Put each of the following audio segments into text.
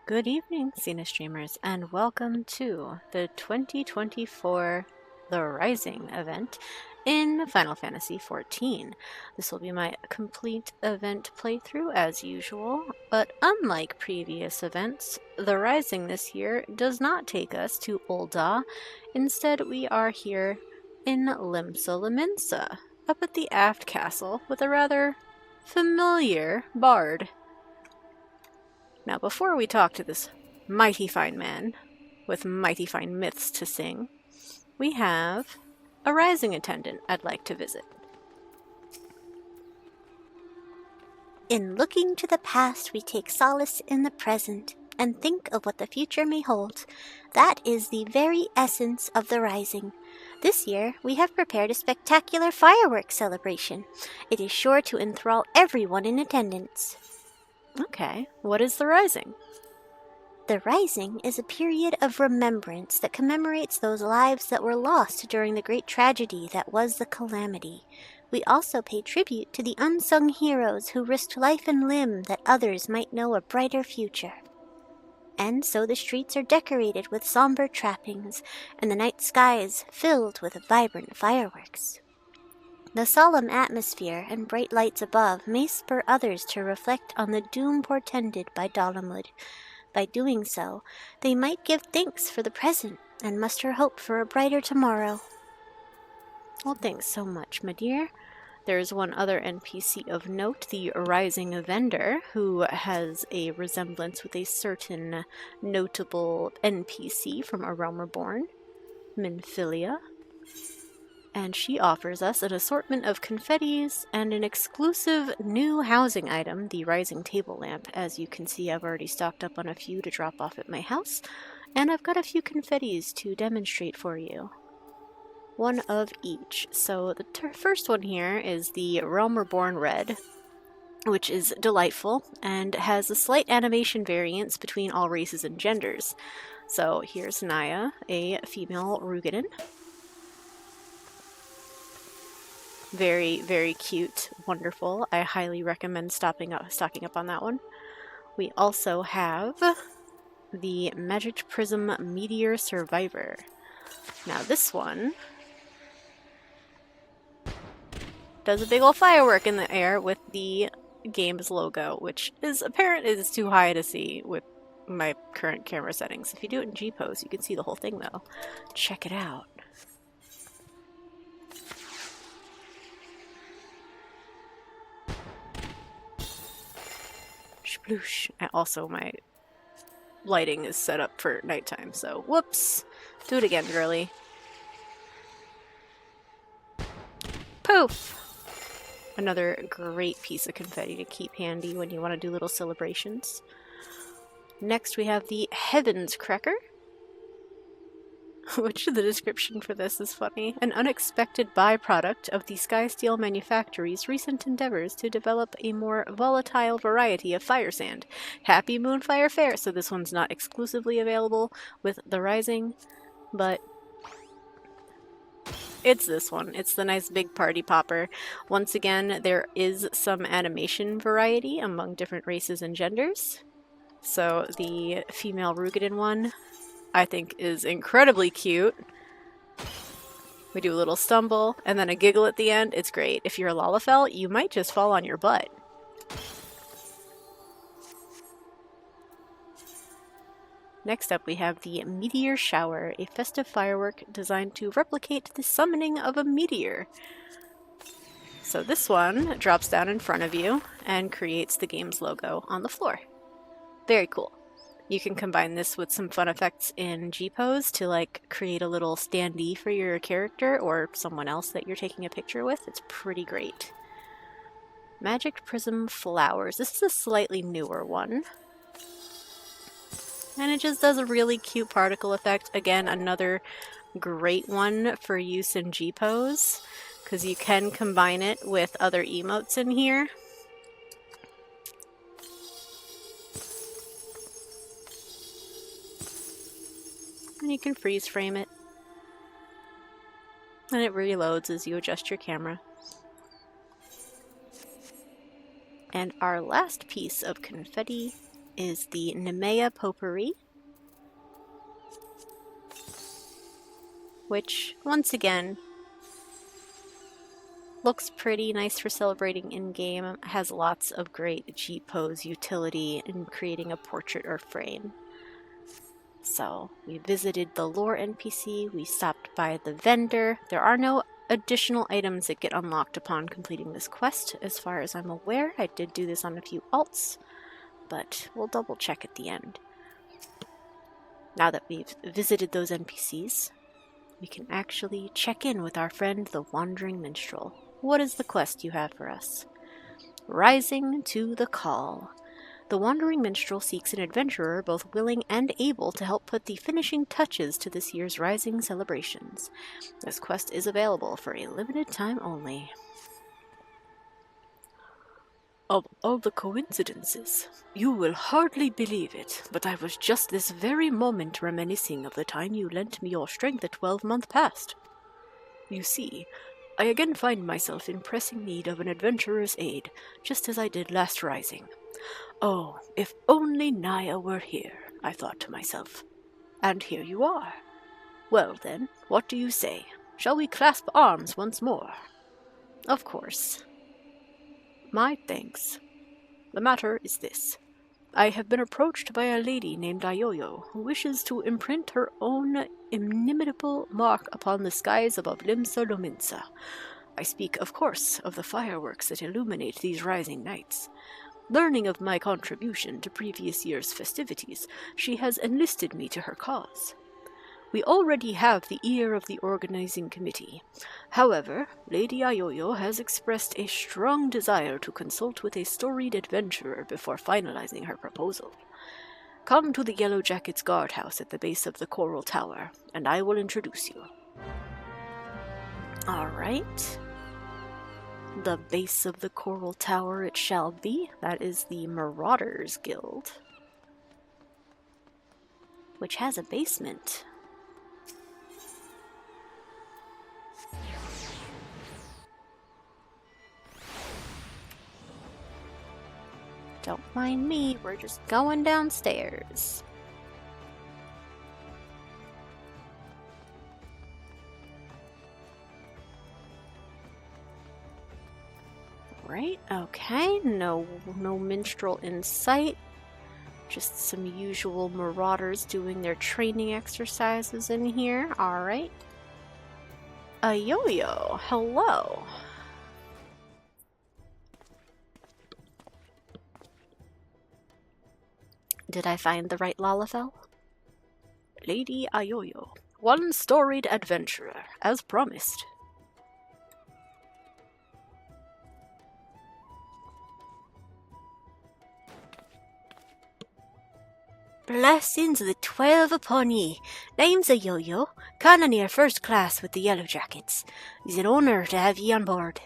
Good evening, Cena streamers, and welcome to the 2024 The Rising event in Final Fantasy XIV. This will be my complete event playthrough as usual, but unlike previous events, The Rising this year does not take us to Ul'dah. Instead, we are here in Limsa Lominsa, up at the Aft Castle with a rather familiar bard. Now, before we talk to this mighty fine man with mighty fine myths to sing, we have a rising attendant I'd like to visit. In looking to the past, we take solace in the present and think of what the future may hold. That is the very essence of the Rising. This year, we have prepared a spectacular fireworks celebration. It is sure to enthrall everyone in attendance. Okay, what is the Rising? The Rising is a period of remembrance that commemorates those lives that were lost during the great tragedy that was the Calamity. We also pay tribute to the unsung heroes who risked life and limb that others might know a brighter future. And so the streets are decorated with somber trappings, and the night skies filled with vibrant fireworks. The solemn atmosphere and bright lights above may spur others to reflect on the doom portended by Dalamud. By doing so, they might give thanks for the present and muster hope for a brighter tomorrow. Well, thanks so much, my dear. There's one other NPC of note, the Rising Vendor, who has a resemblance with a certain notable NPC from A Realm Reborn, Minfilia. And she offers us an assortment of confettis and an exclusive new housing item, the Rising Table Lamp. As you can see, I've already stocked up on a few to drop off at my house, and I've got a few confettis to demonstrate for you. One of each. So the first one here is the Realm Reborn Red, which is delightful and has a slight animation variance between all races and genders. So here's Naya, a female Rugadin. Very, very cute, wonderful. I highly recommend stocking up on that one. We also have the Magic Prism Meteor Survivor. Now this one does a big old firework in the air with the game's logo, which is apparent is too high to see with my current camera settings. If you do it in G-pose, you can see the whole thing though. Check it out. Sploosh. And also my lighting is set up for nighttime, so whoops. Do it again, girly. Poof! Another great piece of confetti to keep handy when you want to do little celebrations. Next we have the Heavens Cracker, which the description for this is funny. An unexpected byproduct of the Skysteel Manufactory's recent endeavors to develop a more volatile variety of fire sand. Happy Moonfire Fair! So this one's not exclusively available with the Rising, but it's this one. It's the nice big party popper. Once again, there is some animation variety among different races and genders. So the female Rugadin one, I think, is incredibly cute. We do a little stumble and then a giggle at the end. It's great. If you're a Lalafell, you might just fall on your butt. Next up we have the Meteor Shower, a festive firework designed to replicate the summoning of a meteor. So this one drops down in front of you and creates the game's logo on the floor. Very cool. You can combine this with some fun effects in G-pose to like create a little standee for your character or someone else that you're taking a picture with. It's pretty great. Magic Prism Flowers. This is a slightly newer one. And it just does a really cute particle effect. Again, another great one for use in G-pose, because you can combine it with other emotes in here. And you can freeze frame it. And it reloads as you adjust your camera. And our last piece of confetti is the Nemea Potpourri, which, once again, looks pretty nice for celebrating in-game. Has lots of great G-pose utility in creating a portrait or frame. So, we visited the lore NPC, we stopped by the vendor. There are no additional items that get unlocked upon completing this quest, as far as I'm aware. I did do this on a few alts, but we'll double check at the end. Now that we've visited those NPCs, we can actually check in with our friend the Wandering Minstrel. What is the quest you have for us? Rising to the Call. The Wandering Minstrel seeks an adventurer both willing and able to help put the finishing touches to this year's Rising celebrations. This quest is available for a limited time only. Of all the coincidences, you will hardly believe it, but I was just this very moment reminiscing of the time you lent me your strength a 12-month past. You see, I again find myself in pressing need of an adventurer's aid, just as I did last Rising. Oh, if only Naya were here, I thought to myself. And here you are. Well then, what do you say? Shall we clasp arms once more? Of course. My thanks. The matter is this. I have been approached by a lady named Ayoyo, who wishes to imprint her own inimitable mark upon the skies above Limsa Lominsa. I speak, of course, of the fireworks that illuminate these rising nights. Learning of my contribution to previous year's festivities, she has enlisted me to her cause. We already have the ear of the organizing committee. However, Lady Ayoyo has expressed a strong desire to consult with a storied adventurer before finalizing her proposal. Come to the Yellow Jackets guardhouse at the base of the Coral Tower, and I will introduce you. Alright. The base of the Coral Tower it shall be. That is the Marauders Guild, which has a basement. Don't mind me, we're just going downstairs. Right, okay, no minstrel in sight. Just some usual marauders doing their training exercises in here. Alright. Ayoyo, hello. Did I find the right Lalafell? Lady Ayoyo, one-storied adventurer, as promised. Blessings of the 12 upon ye. Name's Ayoyo, Cannoneer First Class with the Yellow Jackets. It's an honor to have ye on board.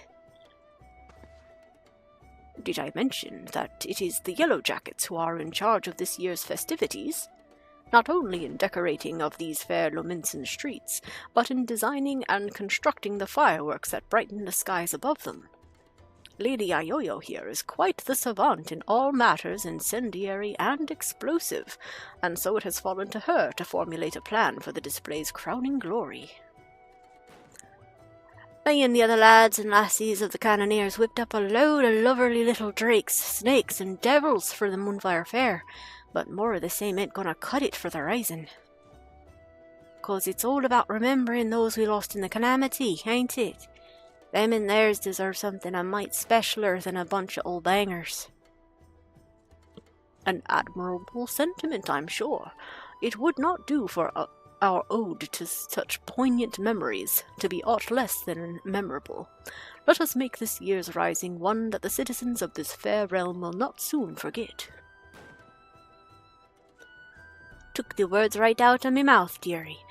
Did I mention that it is the Yellow Jackets who are in charge of this year's festivities? Not only in decorating of these fair Lominsan streets, but in designing and constructing the fireworks that brighten the skies above them. Lady Ayoyo here is quite the savant in all matters incendiary and explosive, and so it has fallen to her to formulate a plan for the display's crowning glory. Me and the other lads and lassies of the Cannoneers whipped up a load of lovely little drakes, snakes, and devils for the Moonfire Fair, but more of the same ain't gonna cut it for the Rising. 'Cause it's all about remembering those we lost in the Calamity, ain't it? Them and theirs deserve something a mite specialer than a bunch of old bangers. An admirable sentiment, I'm sure. It would not do for our ode to such poignant memories to be aught less than memorable. Let us make this year's Rising one that the citizens of this fair realm will not soon forget. Took the words right out of me mouth, dearie.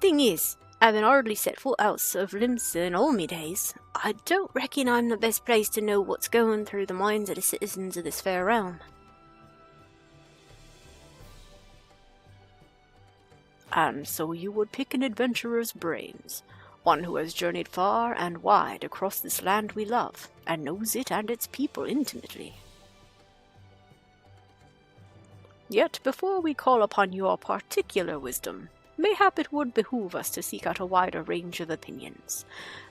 Thing is, having hardly set foot out of Limsa in all me days, I don't reckon I'm the best place to know what's going through the minds of the citizens of this fair realm. And so you would pick an adventurer's brains, one who has journeyed far and wide across this land we love, and knows it and its people intimately. Yet before we call upon your particular wisdom, mayhap it would behoove us to seek out a wider range of opinions.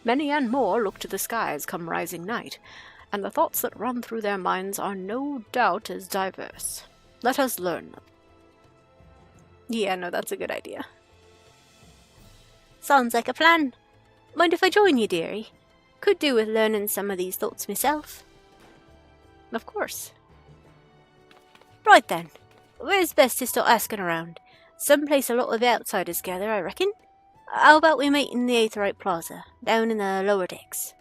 Many and more look to the skies come rising night, and the thoughts that run through their minds are no doubt as diverse. Let us learn them. Yeah, no, that's a good idea. Sounds like a plan. Mind if I join you, dearie? Could do with learning some of these thoughts myself. Of course. Right then. Where's best to start asking around? Someplace a lot of outsiders gather, I reckon. How about we meet in the Aetheryte Plaza, down in the lower decks?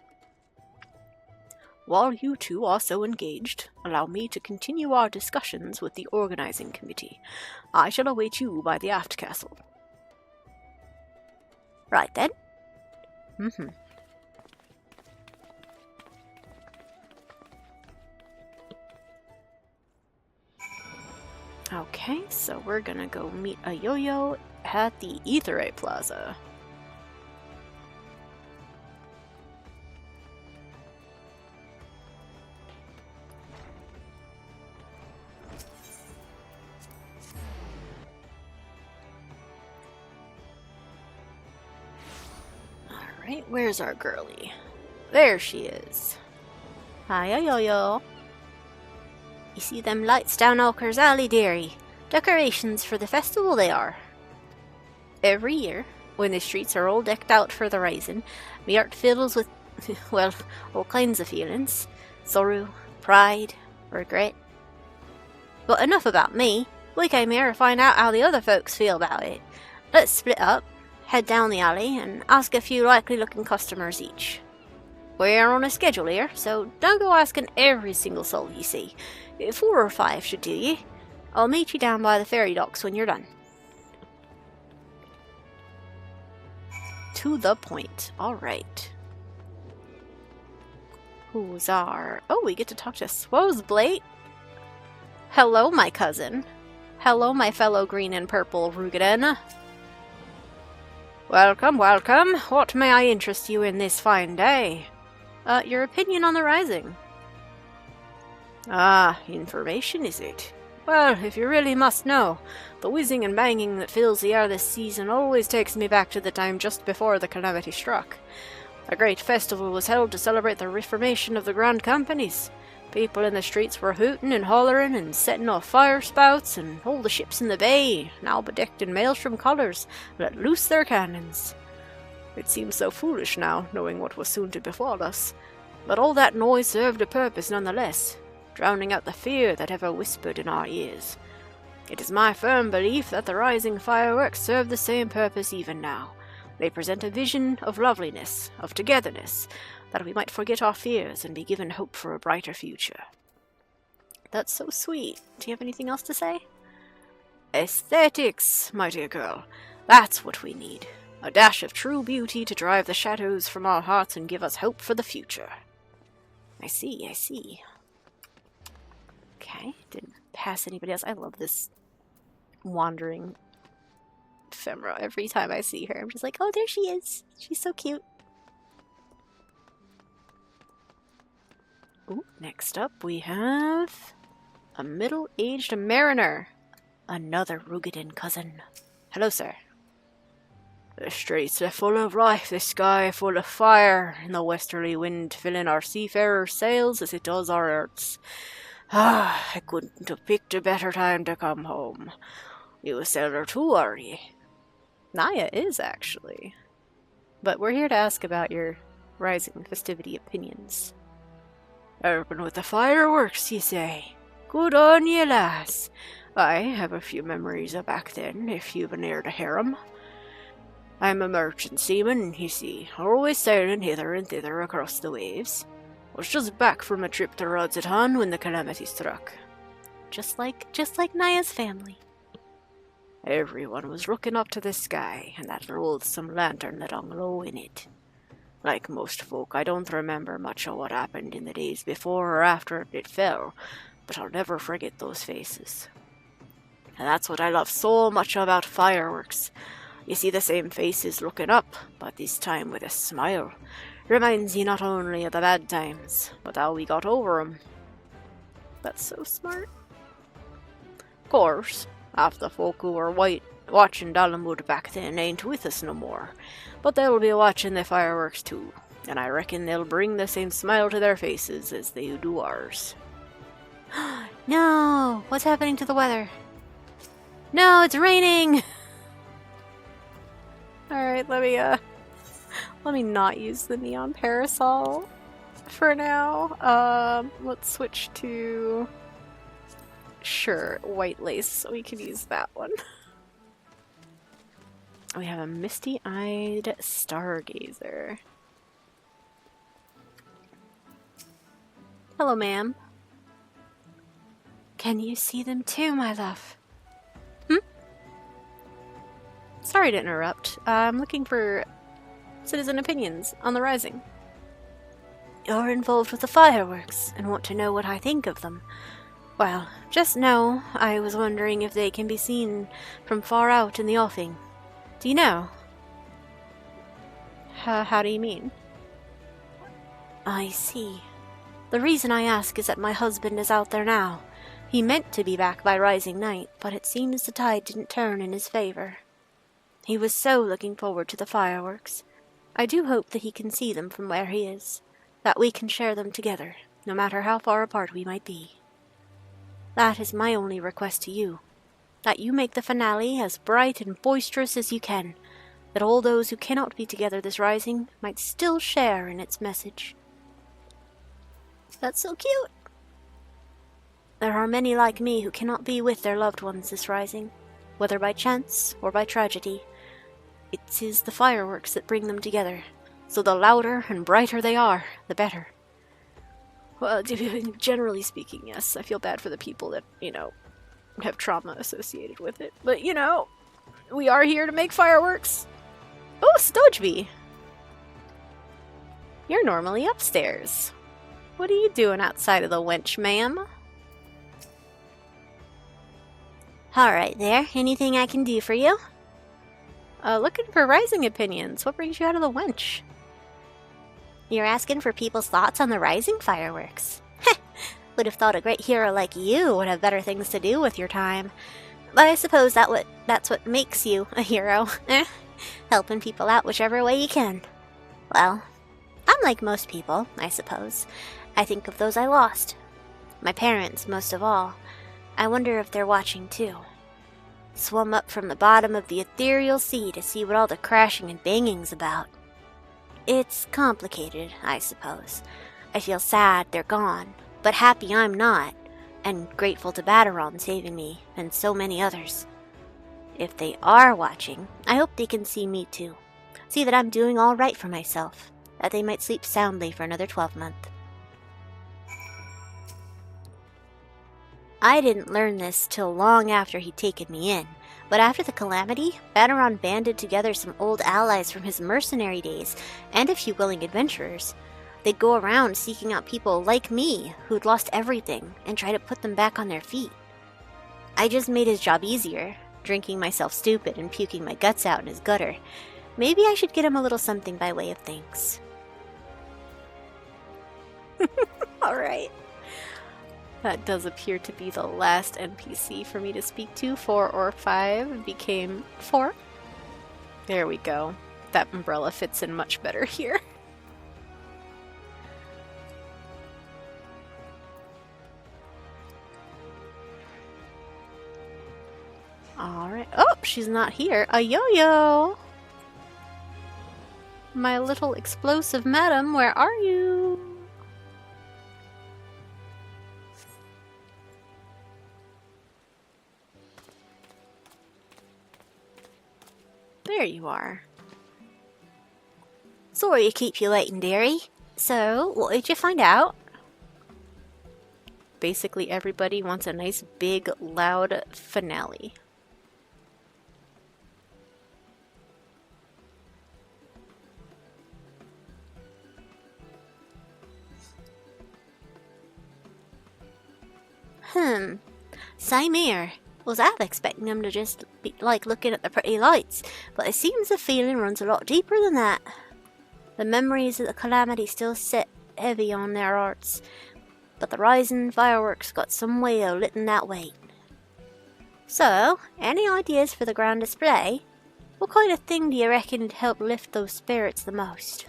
While you two are so engaged, allow me to continue our discussions with the organizing committee. I shall await you by the aft castle. Right then. Okay, so we're gonna go meet Ayoyo at the Aetheryte Plaza. Alright, where's our girlie? There she is. Hi, Ayoyo. You see them lights down Alker's Alley, dearie? Decorations for the festival they are. Every year, when the streets are all decked out for the rising, me heart fills with, well, all kinds of feelings. Sorrow, pride, regret. But enough about me. We came here to find out how the other folks feel about it. Let's split up, head down the alley, and ask a few likely-looking customers each. We're on a schedule here, so don't go asking every single soul you see. 4 or 5 should do ye. I'll meet you down by the ferry docks when you're done. To the point. Alright. Who's our... Oh, we get to talk to Swozblate. Hello, my cousin. Hello, my fellow green and purple Rugaden. Welcome, welcome. What may I interest you in this fine day? Your opinion on the rising. Ah, information, is it? Well, if you really must know, the whizzing and banging that fills the air this season always takes me back to the time just before the Calamity struck. A great festival was held to celebrate the reformation of the Grand Companies. People in the streets were hooting and hollering and setting off fire spouts, and all the ships in the bay, now bedecked in maelstrom colours, let loose their cannons. It seems so foolish now, knowing what was soon to befall us, but all that noise served a purpose nonetheless, drowning out the fear that ever whispered in our ears. It is my firm belief that the rising fireworks serve the same purpose even now. They present a vision of loveliness, of togetherness, that we might forget our fears and be given hope for a brighter future. That's so sweet. Do you have anything else to say? Aesthetics, my dear girl. That's what we need. A dash of true beauty to drive the shadows from our hearts and give us hope for the future. I see, I see. Okay, didn't pass anybody else. I love this wandering ephemera. Every time I see her, I'm just like, oh, there she is. She's so cute. Ooh, next up we have a middle-aged mariner. Another Rugaden cousin. Hello, sir. The streets are full of life, the sky full of fire, and the westerly wind filling our seafarers' sails as it does our earths. Ah, I couldn't have picked a better time to come home. You a sailor too, are ye? Naya is, actually. But we're here to ask about your rising festivity opinions. Helping with the fireworks, ye say? Good on ye, lass. I have a few memories of back then, if you've an ear to hear 'em. I'm a merchant seaman, you see, always sailing hither and thither across the waves. Was just back from a trip to Rodzatan when the Calamity struck. Just like Naya's family. Everyone was looking up to the sky, and that loathsome lantern that hung low in it. Like most folk, I don't remember much of what happened in the days before or after it fell, but I'll never forget those faces. And that's what I love so much about fireworks. You see the same faces looking up, but this time with a smile. Reminds you not only of the bad times, but how we got over 'em. That's so smart. Course, half the folk who were watching Dalamud back then ain't with us no more, but they'll be watching the fireworks too, and I reckon they'll bring the same smile to their faces as they do ours. No! What's happening to the weather? No, it's raining! Alright, let me not use the neon parasol for now. Let's switch to... Sure, white lace. We can use that one. We have a misty-eyed stargazer. Hello, ma'am. Can you see them too, my love? Sorry to interrupt. I'm looking for citizen opinions on the Rising. You're involved with the fireworks and want to know what I think of them. Well, just know I was wondering if they can be seen from far out in the offing. Do you know? How do you mean? I see. The reason I ask is that my husband is out there now. He meant to be back by rising night, but it seems the tide didn't turn in his favor. He was so looking forward to the fireworks. I do hope that he can see them from where he is, that we can share them together, no matter how far apart we might be. That is my only request to you, that you make the finale as bright and boisterous as you can, that all those who cannot be together this rising might still share in its message. That's so cute! There are many like me who cannot be with their loved ones this rising, whether by chance or by tragedy. It is the fireworks that bring them together, so the louder and brighter they are, the better. Well, generally speaking, yes. I feel bad for the people that, have trauma associated with it. But, we are here to make fireworks. Oh, Stojby! You're normally upstairs. What are you doing outside of the wench, ma'am? Alright there, anything I can do for you? Looking for rising opinions. What brings you out of the wench? You're asking for people's thoughts on the rising fireworks. Would have thought a great hero like you would have better things to do with your time. But I suppose that's what makes you a hero. Helping people out whichever way you can. Well, I'm like most people, I suppose. I think of those I lost. My parents, most of all. I wonder if they're watching too. Swum up from the bottom of the ethereal sea to see what all the crashing and banging's about. It's complicated, I suppose. I feel sad they're gone, but happy I'm not, and grateful to Baderon saving me, and so many others. If they are watching, I hope they can see me too. See that I'm doing all right for myself, that they might sleep soundly for another 12-month. I didn't learn this till long after he'd taken me in, but after the Calamity, Baderon banded together some old allies from his mercenary days, and a few willing adventurers. They'd go around seeking out people like me, who'd lost everything, and try to put them back on their feet. I just made his job easier, drinking myself stupid and puking my guts out in his gutter. Maybe I should get him a little something by way of thanks. Alright. That does appear to be the last NPC for me to speak to. 4 or 5 became 4. There we go. That umbrella fits in much better here. Alright. Oh, she's not here. Ayoyo! My little explosive madam, where are you? There you are. Sorry to keep you waiting, dearie. So, what did you find out? Basically, everybody wants a nice, big, loud finale. Same here. Was half expecting them to just be like looking at the pretty lights, but it seems the feeling runs a lot deeper than that. The memories of the Calamity still sit heavy on their hearts, but the rising fireworks got some way of letting that weight. So, any ideas for the grand display? What kind of thing do you reckon would help lift those spirits the most?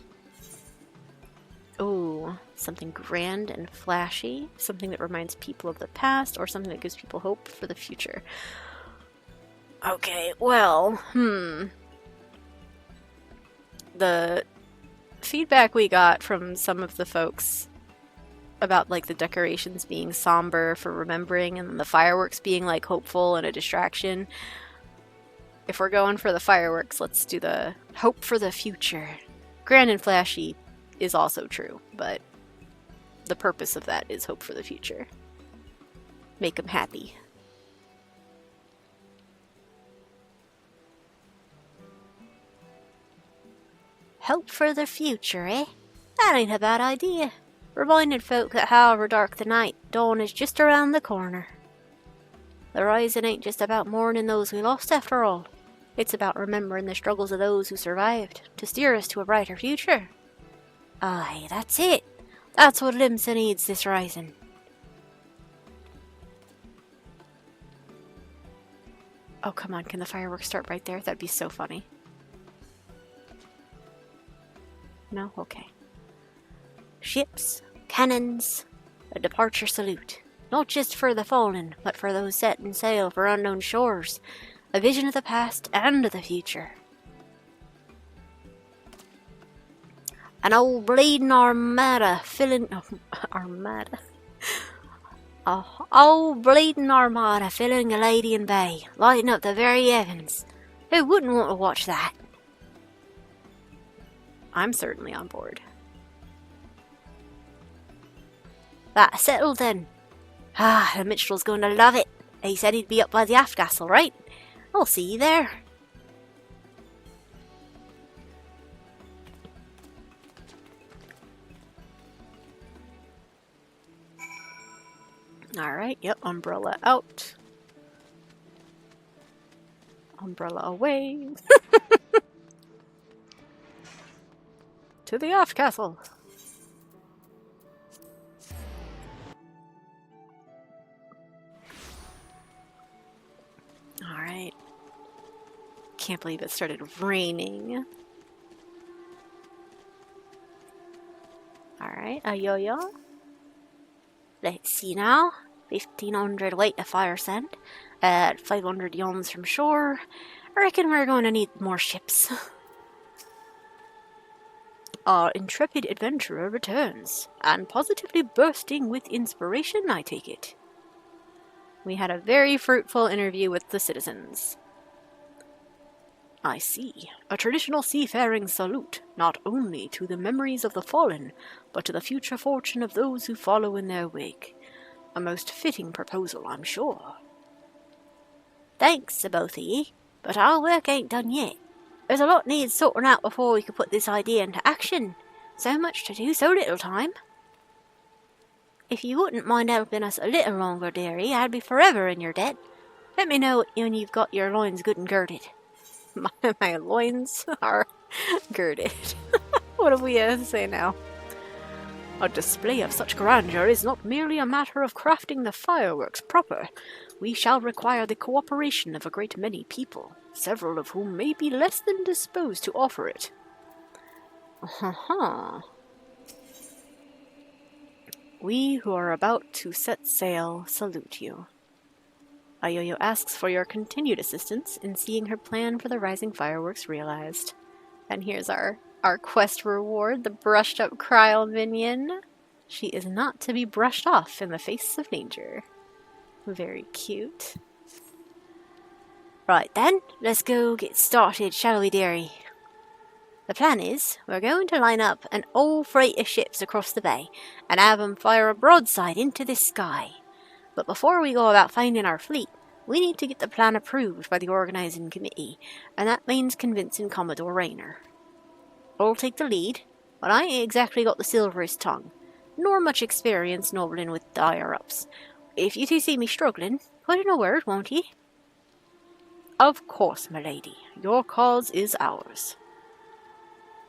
Ooh, something grand and flashy, something that reminds people of the past, or something that gives people hope for the future. Okay, well, the feedback we got from some of the folks about, like, the decorations being somber for remembering, and then the fireworks being, like, hopeful and a distraction. If we're going for the fireworks, let's do the hope for the future. Grand and flashy is also true, but the purpose of that is hope for the future. Make them happy. Hope for the future, eh? That ain't a bad idea. Reminding folk that however dark the night, dawn is just around the corner. The rising ain't just about mourning those we lost after all. It's about remembering the struggles of those who survived, to steer us to a brighter future. Aye, that's it. That's what Limsa needs this rising. Oh, come on, can the fireworks start right there? That'd be so funny. No? Okay. Ships, cannons, a departure salute. Not just for the fallen, but for those setting sail for unknown shores. A vision of the past and of the future. An old bleeding armada filling... armada? Old bleeding armada filling a Ladian Bay, lighting up the very heavens. Who wouldn't want to watch that? I'm certainly on board. That's settled then. Ah, the minstrel's going to love it. He said he'd be up by the aft castle, right? I'll see you there. Alright, yep, umbrella out. Umbrella away. To the aft castle. Alright. Can't believe it started raining. Alright, Ayoyo. Let's see now. 1,500 weight of fire sand. At 500 yawns from shore. I reckon we're going to need more ships. Our intrepid adventurer returns, and positively bursting with inspiration, I take it. We had a very fruitful interview with the citizens. I see. A traditional seafaring salute, not only to the memories of the fallen, but to the future fortune of those who follow in their wake. A most fitting proposal, I'm sure. Thanks to both of ye, but our work ain't done yet. There's a lot needs sorting out before we can put this idea into action. So much to do, so little time. If you wouldn't mind helping us a little longer, dearie, I'd be forever in your debt. Let me know when you've got your loins good and girded. My loins are girded. What do we say now? A display of such grandeur is not merely a matter of crafting the fireworks proper. We shall require the cooperation of a great many people, several of whom may be less than disposed to offer it. We who are about to set sail salute you. Ayoyo asks for your continued assistance in seeing her plan for the rising fireworks realized. And here's our quest reward, the brushed up Krile minion. She is not to be brushed off in the face of danger. Very cute. Right then, let's go get started, shall we, dearie? The plan is, we're going to line up an old freight of ships across the bay, and have 'em fire a broadside into the sky. But before we go about finding our fleet, we need to get the plan approved by the organising committee, and that means convincing Commodore Reyner. I'll take the lead, but I ain't exactly got the silverest tongue, nor much experience nobbling with the higher-ups. If you two see me struggling, put in a word, won't ye? Of course, my lady. Your cause is ours.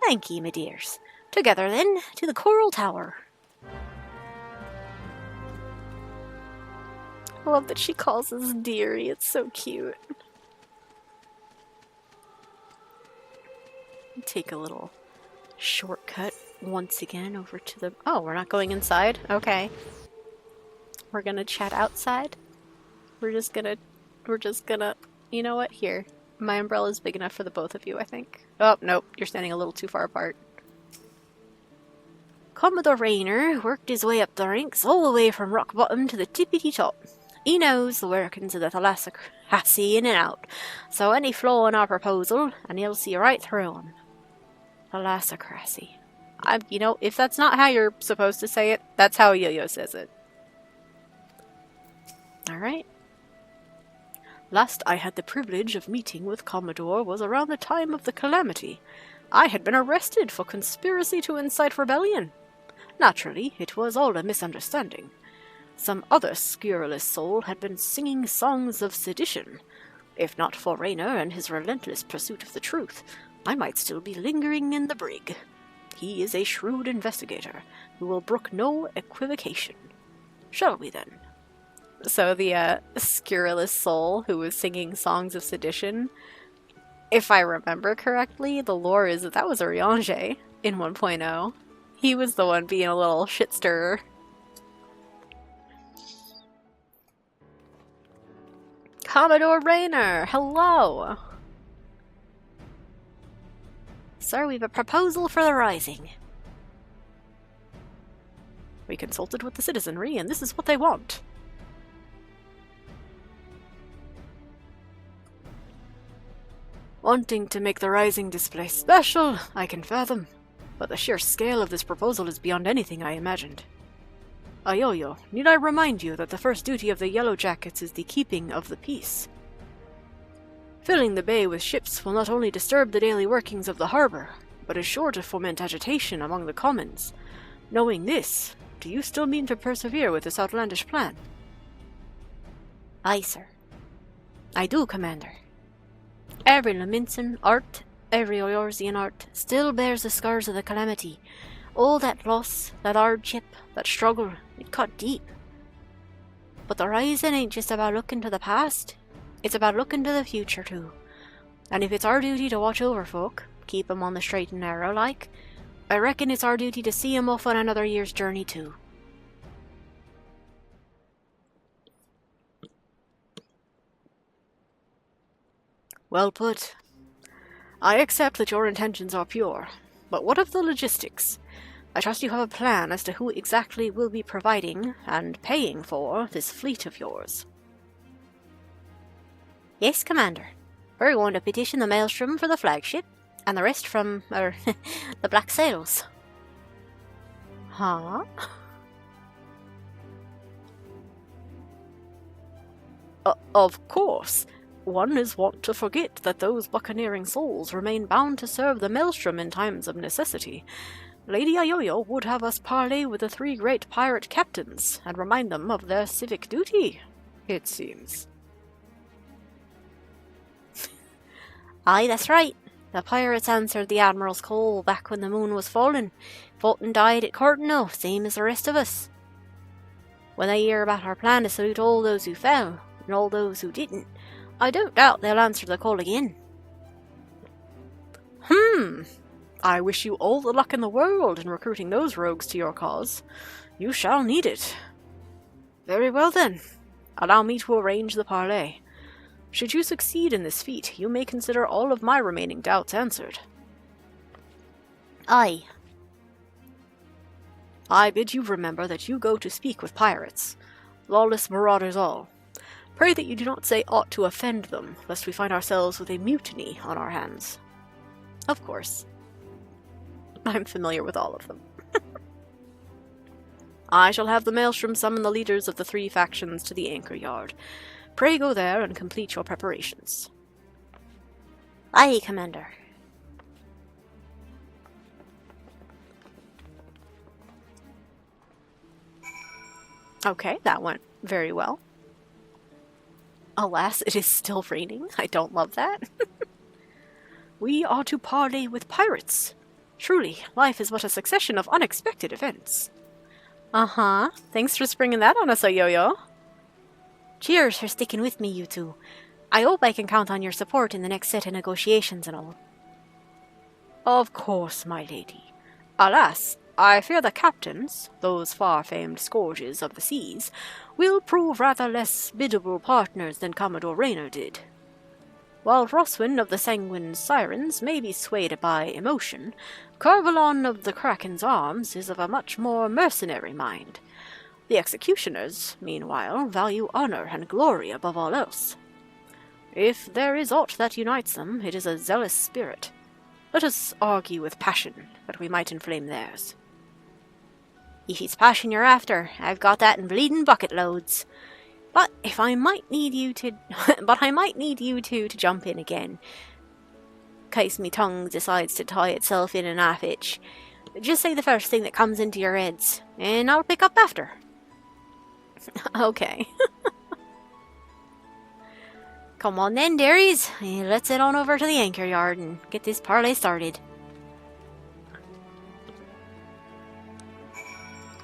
Thank ye, my dears. Together, then, to the Coral Tower. I love that she calls us dearie, it's so cute. Take a little shortcut once again over to the... Oh, we're not going inside? Okay. We're gonna chat outside? We're just gonna... You know what? Here. My umbrella's big enough for the both of you, I think. Oh, nope. You're standing a little too far apart. Commodore Reyner worked his way up the ranks all the way from rock bottom to the tippity top. He knows the workings of the Thalassocracy in and out, so any flaw in our proposal, and he'll see right through 'em. Thalassocracy. You know, if that's not how you're supposed to say it, that's how Ayoyo says it. Alright. Last I had the privilege of meeting with Commodore was around the time of the Calamity. I had been arrested for conspiracy to incite rebellion. Naturally, it was all a misunderstanding. Some other scurrilous soul had been singing songs of sedition. If not for Reyner and his relentless pursuit of the truth, I might still be lingering in the brig. He is a shrewd investigator, who will brook no equivocation. Shall we then? So the scurrilous soul who was singing songs of sedition, if I remember correctly, the lore is that was Eorzea in 1.0. He was the one being a little shit stirrer. Commodore Reyner, hello! Sir, we've a proposal for the Rising. We consulted with the citizenry, and this is what they want. Wanting to make the Rising display special, I can fathom, but the sheer scale of this proposal is beyond anything I imagined. Ayoyo, need I remind you that the first duty of the Yellow Jackets is the keeping of the peace? Filling the bay with ships will not only disturb the daily workings of the harbour, but is sure to foment agitation among the commons. Knowing this, do you still mean to persevere with this outlandish plan? Aye, sir. I do, Commander. Every Lominsan art, every Eorzean art, still bears the scars of the Calamity. All that loss, that hardship, that struggle, it cut deep. But the Rising ain't just about looking to the past, it's about looking to the future too. And if it's our duty to watch over folk, keep 'em on the straight and narrow like, I reckon it's our duty to see 'em off on another year's journey too. Well put. I accept that your intentions are pure, but what of the logistics? I trust you have a plan as to who exactly will be providing and paying for this fleet of yours. Yes, Commander. We're going to petition the Maelstrom for the flagship, and the rest from, the Black Sails. Huh? Of course. One is wont to forget that those buccaneering souls remain bound to serve the Maelstrom in times of necessity. Lady Ayoyo would have us parley with the 3 great pirate captains, and remind them of their civic duty, it seems. Aye, that's right. The pirates answered the Admiral's call back when the moon was falling, fought and died at Cortino, same as the rest of us. When they hear about our plan to salute all those who fell, and all those who didn't, I don't doubt they'll answer the call again. I wish you all the luck in the world in recruiting those rogues to your cause. You shall need it. Very well then. Allow me to arrange the parley. Should you succeed in this feat, you may consider all of my remaining doubts answered. Aye. I bid you remember that you go to speak with pirates. Lawless marauders all. Pray that you do not say aught to offend them, lest we find ourselves with a mutiny on our hands. Of course. I'm familiar with all of them. I shall have the Maelstrom summon the leaders of the 3 factions to the anchor yard. Pray go there and complete your preparations. Aye, Commander. Okay, that went very well. Alas, it is still raining. I don't love that. We are to parley with pirates. Truly, life is but a succession of unexpected events. Uh-huh. Thanks for springing that on us, Ayoyo. Cheers for sticking with me, you two. I hope I can count on your support in the next set of negotiations and all. Of course, my lady. Alas, I fear the captains, those far-famed scourges of the seas, will prove rather less biddable partners than Commodore Reyner did. While Roswin of the Sanguine Sirens may be swayed by emotion, Carvalon of the Kraken's Arms is of a much more mercenary mind. The executioners, meanwhile, value honor and glory above all else. If there is aught that unites them, it is a zealous spirit. Let us argue with passion, that we might inflame theirs. If it's passion you're after, I've got that in bleeding bucket loads. But I might need you to to jump in again. Case me tongue decides to tie itself in an half itch. Just say the first thing that comes into your heads, and I'll pick up after. Okay. Come on then, dearies. Let's head on over to the anchor yard and get this parley started.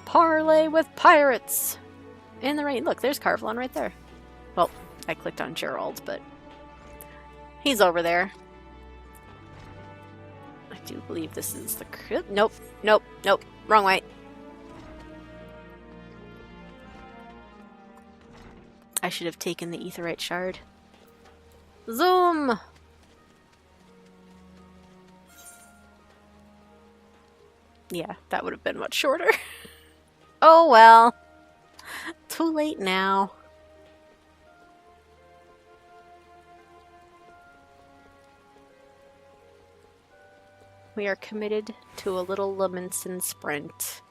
Parley with pirates! In the rain. Look, there's Carvalon right there. Well, I clicked on Gerald, but he's over there. I do believe this is the crypt. Nope. Wrong way. I should have taken the Aetheryte shard. Zoom! Yeah, that would have been much shorter. Oh well. Too late now. We are committed to a little Lominsan sprint.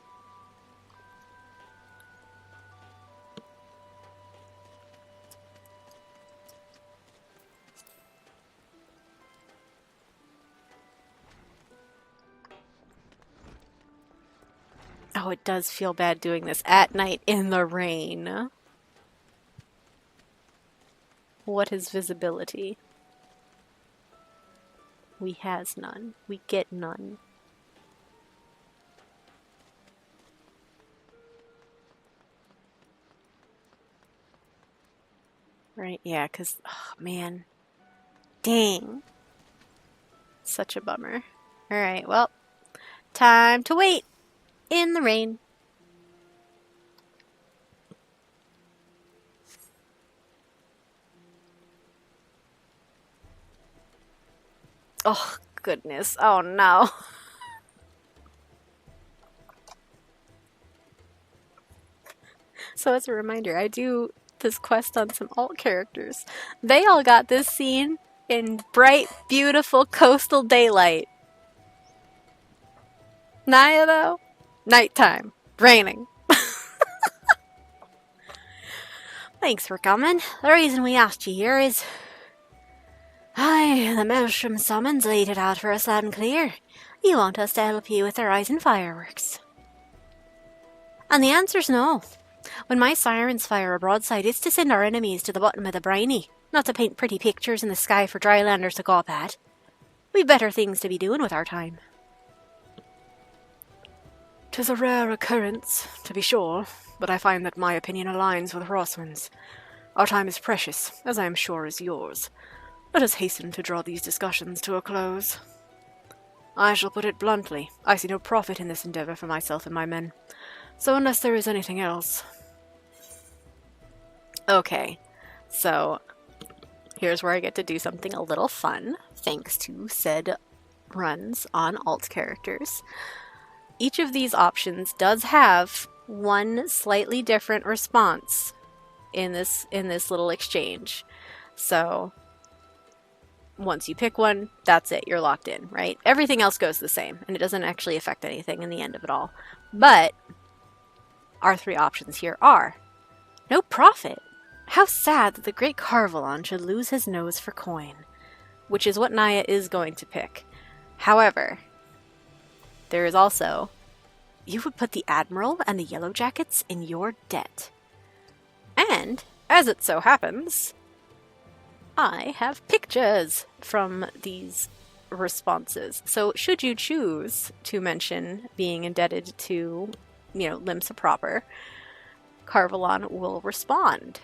Oh, it does feel bad doing this at night in the rain. What is visibility? We has none. We get none. Right, yeah, because, oh man. Dang. Such a bummer. Alright, well, time to wait in the rain. Oh, goodness. Oh, no. So as a reminder, I do this quest on some alt characters. They all got this scene in bright, beautiful coastal daylight. Naya, though? Nighttime. Raining. Thanks for coming. The reason we asked you here is... Aye, the Maelstrom summons laid it out for us loud and clear. You want us to help you with the rising fireworks. And the answer's no. When my sirens fire a broadside, it's to send our enemies to the bottom of the briny, not to paint pretty pictures in the sky for drylanders to gawp at. We've better things to be doing with our time. 'Tis a rare occurrence, to be sure, but I find that my opinion aligns with Roswin's. Our time is precious, as I am sure is yours. Let us hasten to draw these discussions to a close. I shall put it bluntly, I see no profit in this endeavor for myself and my men. So unless there is anything else... Okay, so here's where I get to do something a little fun, thanks to said runs on alt characters. Each of these options does have one slightly different response in this little exchange. So once you pick one, that's it, you're locked in, right? Everything else goes the same, and it doesn't actually affect anything in the end of it all. But our three options here are: no profit. How sad that the great Carvalon should lose his nose for coin, which is what Naya is going to pick. However, there is also, you would put the Admiral and the Yellow Jackets in your debt. And, as it so happens, I have pictures from these responses. So should you choose to mention being indebted to, Limsa proper, Carvalon will respond.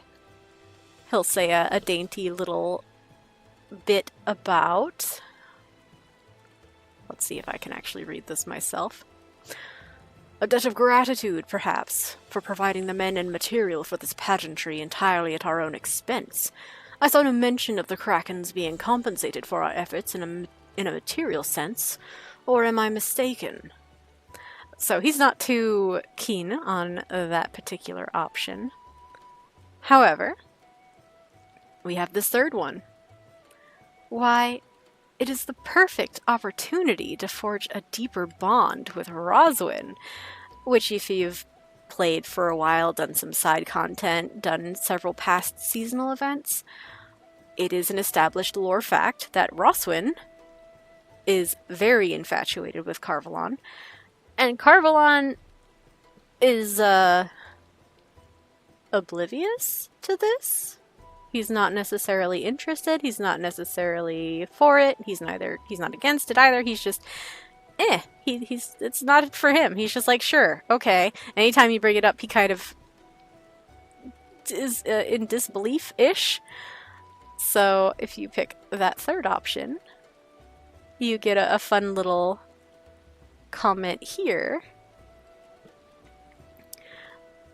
he'll say a dainty little bit about... Let's see if I can actually read this myself. A debt of gratitude, perhaps, for providing the men and material for this pageantry entirely at our own expense. I saw no mention of the Krakens being compensated for our efforts in a material sense, or am I mistaken? So he's not too keen on that particular option. However, we have this third one. Why, it is the perfect opportunity to forge a deeper bond with Roswin, which if you've played for a while, done some side content, done several past seasonal events, it is an established lore fact that Roswin is very infatuated with Carvalon, and Carvalon is oblivious to this. He's not necessarily interested, he's not necessarily for it, he's not against it either, he's just it's not for him. He's just like, sure, okay. Anytime you bring it up, he kind of is in disbelief-ish. So if you pick that third option, you get a fun little comment here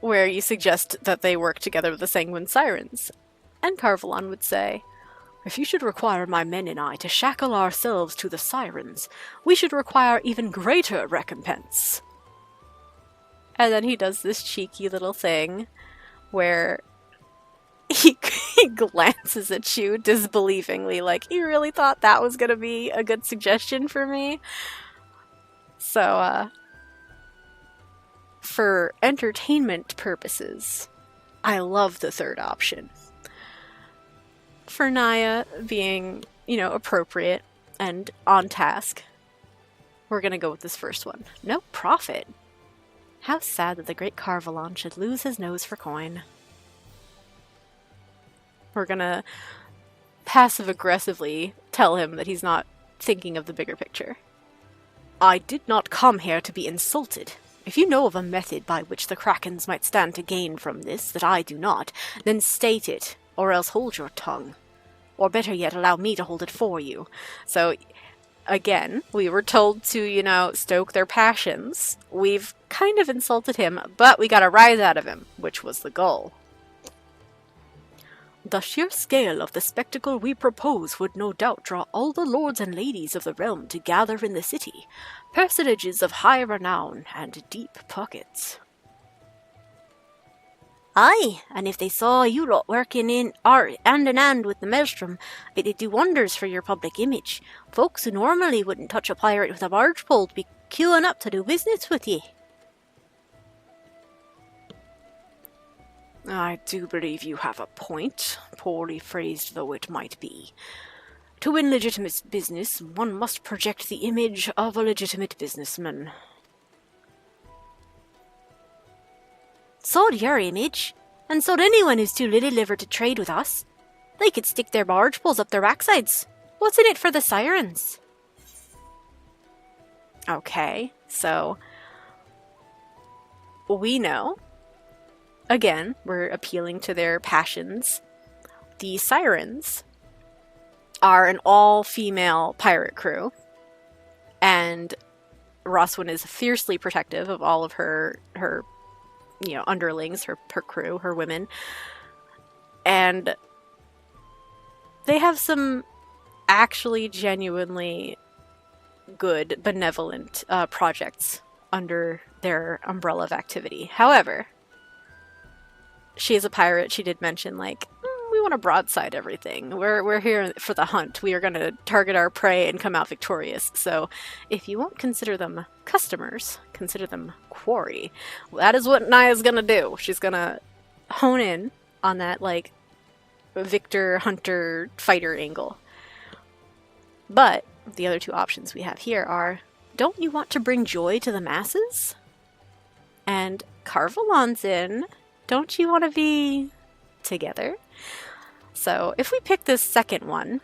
where you suggest that they work together with the Sanguine Sirens. And Carvalon would say, if you should require my men and I to shackle ourselves to the Sirens, we should require even greater recompense. And then he does this cheeky little thing where he glances at you disbelievingly, like, you really thought that was going to be a good suggestion for me? So, for entertainment purposes, I love the third option. For Naya being, appropriate and on task, we're going to go with this first one. No profit. How sad that the great Carvalon should lose his nose for coin. We're going to passive-aggressively tell him that he's not thinking of the bigger picture. I did not come here to be insulted. If you know of a method by which the Krakens might stand to gain from this that I do not, then state it, or else hold your tongue. Or better yet, allow me to hold it for you. So, again, we were told to, stoke their passions. We've kind of insulted him, but we got a rise out of him, which was the goal. The sheer scale of the spectacle we propose would no doubt draw all the lords and ladies of the realm to gather in the city, personages of high renown and deep pockets. Aye, and if they saw you lot working in art hand in hand with the Maelstrom, it'd do wonders for your public image. Folks who normally wouldn't touch a pirate with a barge pole would be queuing up to do business with ye. I do believe you have a point, poorly phrased though it might be. To win legitimate business, one must project the image of a legitimate businessman. So'd your image, and so'd anyone who's too lily-livered to trade with us. They could stick their barge poles up their backsides. What's in it for the Sirens? Okay, so we know, again, we're appealing to their passions. The Sirens are an all-female pirate crew, and Roswin is fiercely protective of all of her underlings, her crew, her women. And they have some actually genuinely good, benevolent projects under their umbrella of activity. However, she is a pirate. She did mention, we want to broadside everything. We're here for the hunt. We are going to target our prey and come out victorious. So if you won't consider them customers, consider them quarry. That is what Naya's going to do. She's going to hone in on that, victor, hunter, fighter angle. But the other two options we have here are, don't you want to bring joy to the masses? And Carvalon's in. Don't you want to be together? So if we pick this second one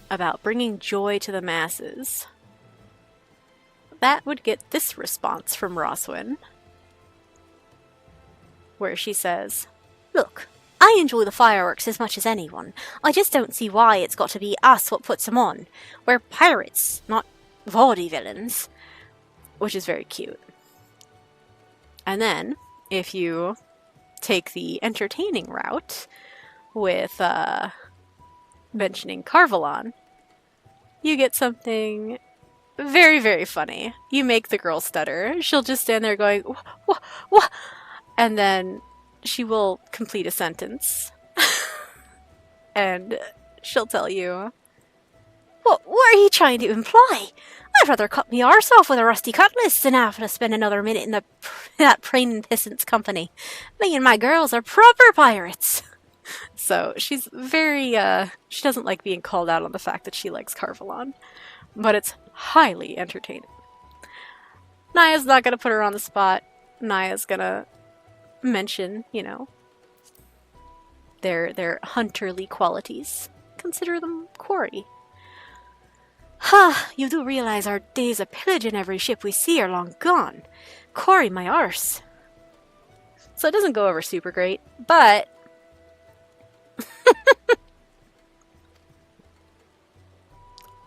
about bringing joy to the masses, that would get this response from Roswin, where she says, Look, I I enjoy the fireworks as much as anyone. I just don't see why it's got to be us what puts them on. We're pirates, not vaudevillains. Which is very cute. And then, if you take the entertaining route with mentioning Carvalon, you get something very, very funny. You make the girl stutter. She'll just stand there going, "What?" And then she will complete a sentence. And she'll tell you, What are you trying to imply? I'd rather cut me arse off with a rusty cutlass than have to spend another minute in that preening pissant's company. Me and my girls are proper pirates. So she's very, she doesn't like being called out on the fact that she likes Carvalon. But it's highly entertaining. Naya's not going to put her on the spot. Naya's going to mention, their hunterly qualities. Consider them quarry. Ha! You do realize our days of pillaging every ship we see are long gone. Quarry my arse. So it doesn't go over super great, but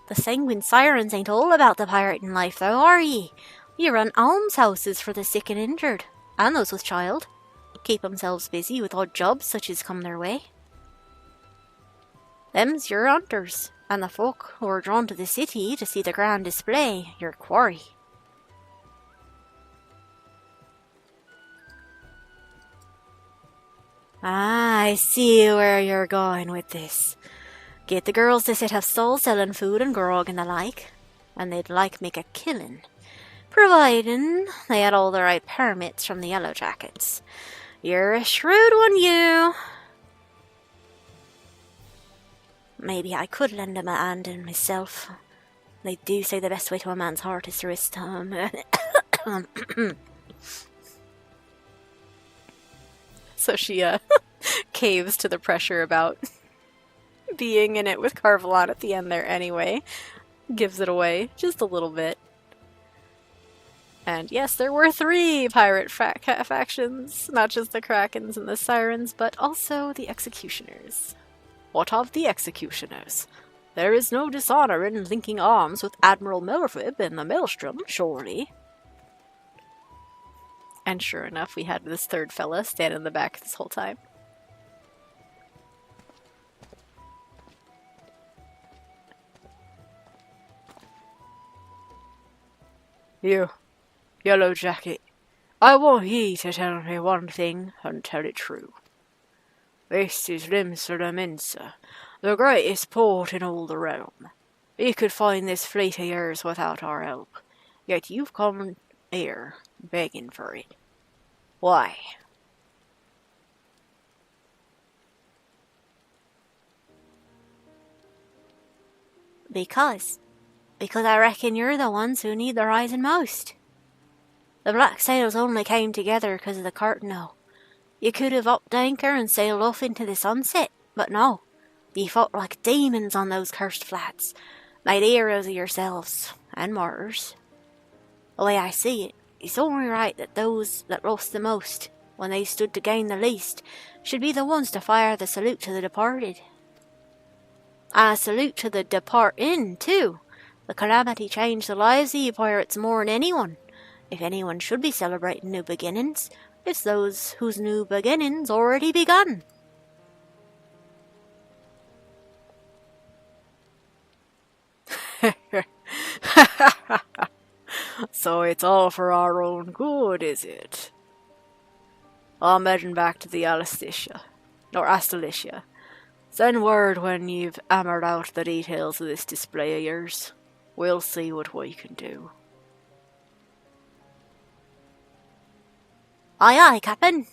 the sanguine sirens ain't all about the pirating life, though, are ye? You run almshouses for the sick and injured, and those with child. Keep themselves busy with odd jobs such as come their way. Them's your hunters, and the folk who are drawn to the city to see the grand display, your quarry. Ah, I see where you're going with this. Get the girls to set up stalls selling food and grog and the like, and they'd make a killing, providing they had all the right permits from the Yellow Jackets. You're a shrewd one, you. Maybe I could lend them a hand in myself. They do say the best way to a man's heart is through his tongue. So she caves to the pressure about being in it with Carvalon at the end there anyway. Gives it away just a little bit. And yes, there were 3 pirate factions, not just the Krakens and the Sirens, but also the Executioners. What of the Executioners? There is no dishonor in linking arms with Admiral Merlwyb and the Maelstrom, surely. And sure enough, we had this third fella stand in the back this whole time. You, Yellow Jacket, I want ye to tell me one thing and tell it true. This is Limsa Lominsa, the greatest port in all the realm. You could find this fleet of yours without our help, yet you've come here begging for it. Why? Because I reckon you're the ones who need the rising most. The black sails only came together because of the Cardinal. You could have upped anchor and sailed off into the sunset, but no. You fought like demons on those cursed flats, made heroes of yourselves, and martyrs. The way I see it, it's only right that those that lost the most, when they stood to gain the least, should be the ones to fire the salute to the departed. And a salute to the departing, too. The Calamity changed the lives of you pirates more than anyone. If anyone should be celebrating new beginnings, it's those whose new beginnings already begun. So it's all for our own good, is it? I'm heading back to the Astalicia. Send word when you've hammered out the details of this display of yours. We'll see what we can do. Aye, aye, Captain.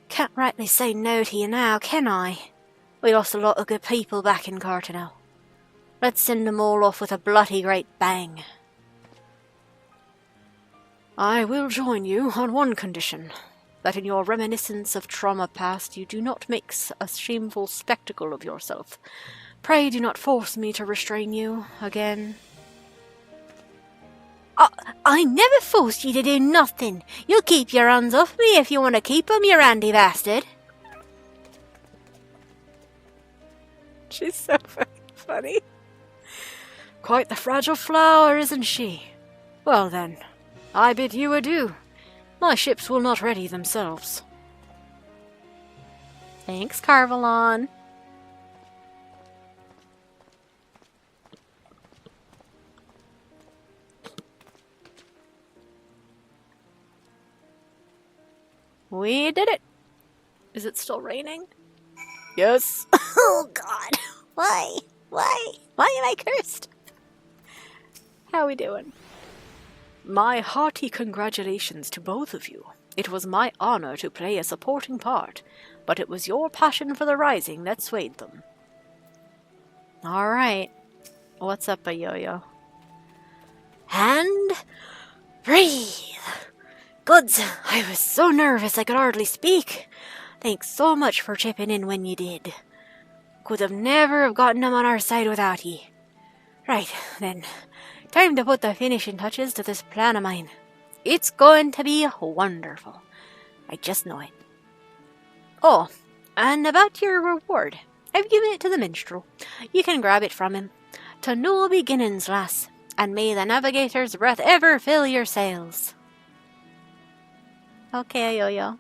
Can't rightly say no to you now, can I? We lost a lot of good people back in Cardinal. Let's send them all off with a bloody great bang. I will join you on one condition, that in your reminiscence of trauma past you do not make a shameful spectacle of yourself. Pray do not force me to restrain you again. I never forced you to do nothing. You keep your hands off me if you want to keep 'em, you randy bastard. She's so funny. Quite the fragile flower, isn't she? Well then, I bid you adieu. My ships will not ready themselves. Thanks, Carvalon. We did it. Is it still raining? Yes. Oh, God. Why? Why am I cursed? How we doing? My hearty congratulations to both of you. It was my honor to play a supporting part, but it was your passion for the Rising that swayed them. Alright. What's up, Ayoyo? And breathe. Gods, I was so nervous I could hardly speak. Thanks so much for chipping in when you did. Could have never have gotten them on our side without ye. Right, then. Time to put the finishing touches to this plan of mine. It's going to be wonderful. I just know it. Oh, and about your reward. I've given it to the minstrel. You can grab it from him. To new beginnings, lass, and may the navigator's breath ever fill your sails. Okay, Ayoyo.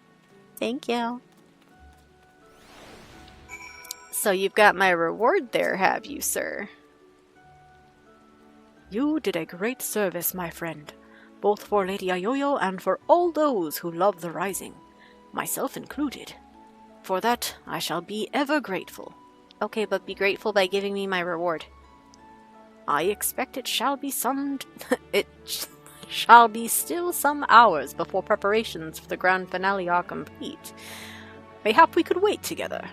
Thank you. So you've got my reward there, have you, sir? You did a great service, my friend, both for Lady Ayoyo and for all those who love the Rising, myself included. For that I shall be ever grateful. Okay, but be grateful by giving me my reward. I expect it shall be shall be still some hours before preparations for the grand finale are complete. Mayhap we could wait together.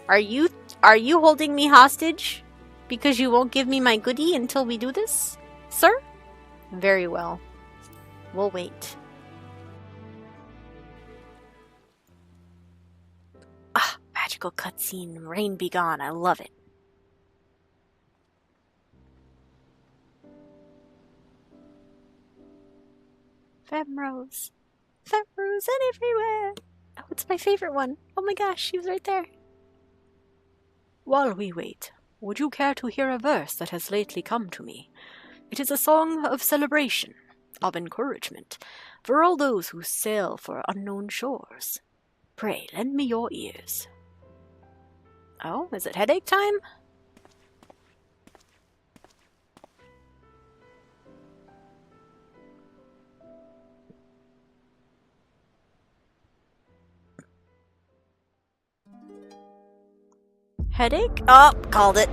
Are you holding me hostage? Because you won't give me my goodie until we do this, sir? Very well. We'll wait. Ah, magical cutscene. Rain be gone. I love it. Femrose. Femrose everywhere. Oh, it's my favorite one. Oh my gosh, she was right there. While we wait, would you care to hear a verse that has lately come to me? It is a song of celebration, of encouragement, for all those who sail for unknown shores. Pray, lend me your ears. Oh, is it headache time? Headache? Oh, called it.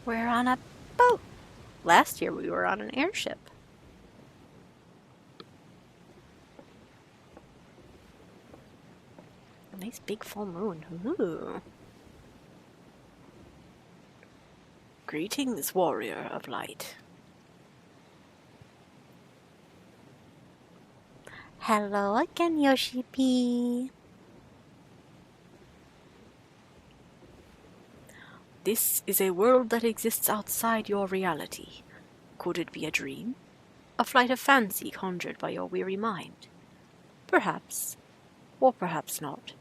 We're on a boat. Last year we were on an airship. Nice big full moon. Ooh. Greetings, warrior of light. Hello again, Yoshi P. This is a world that exists outside your reality. Could it be a dream? A flight of fancy conjured by your weary mind? Perhaps, or perhaps not.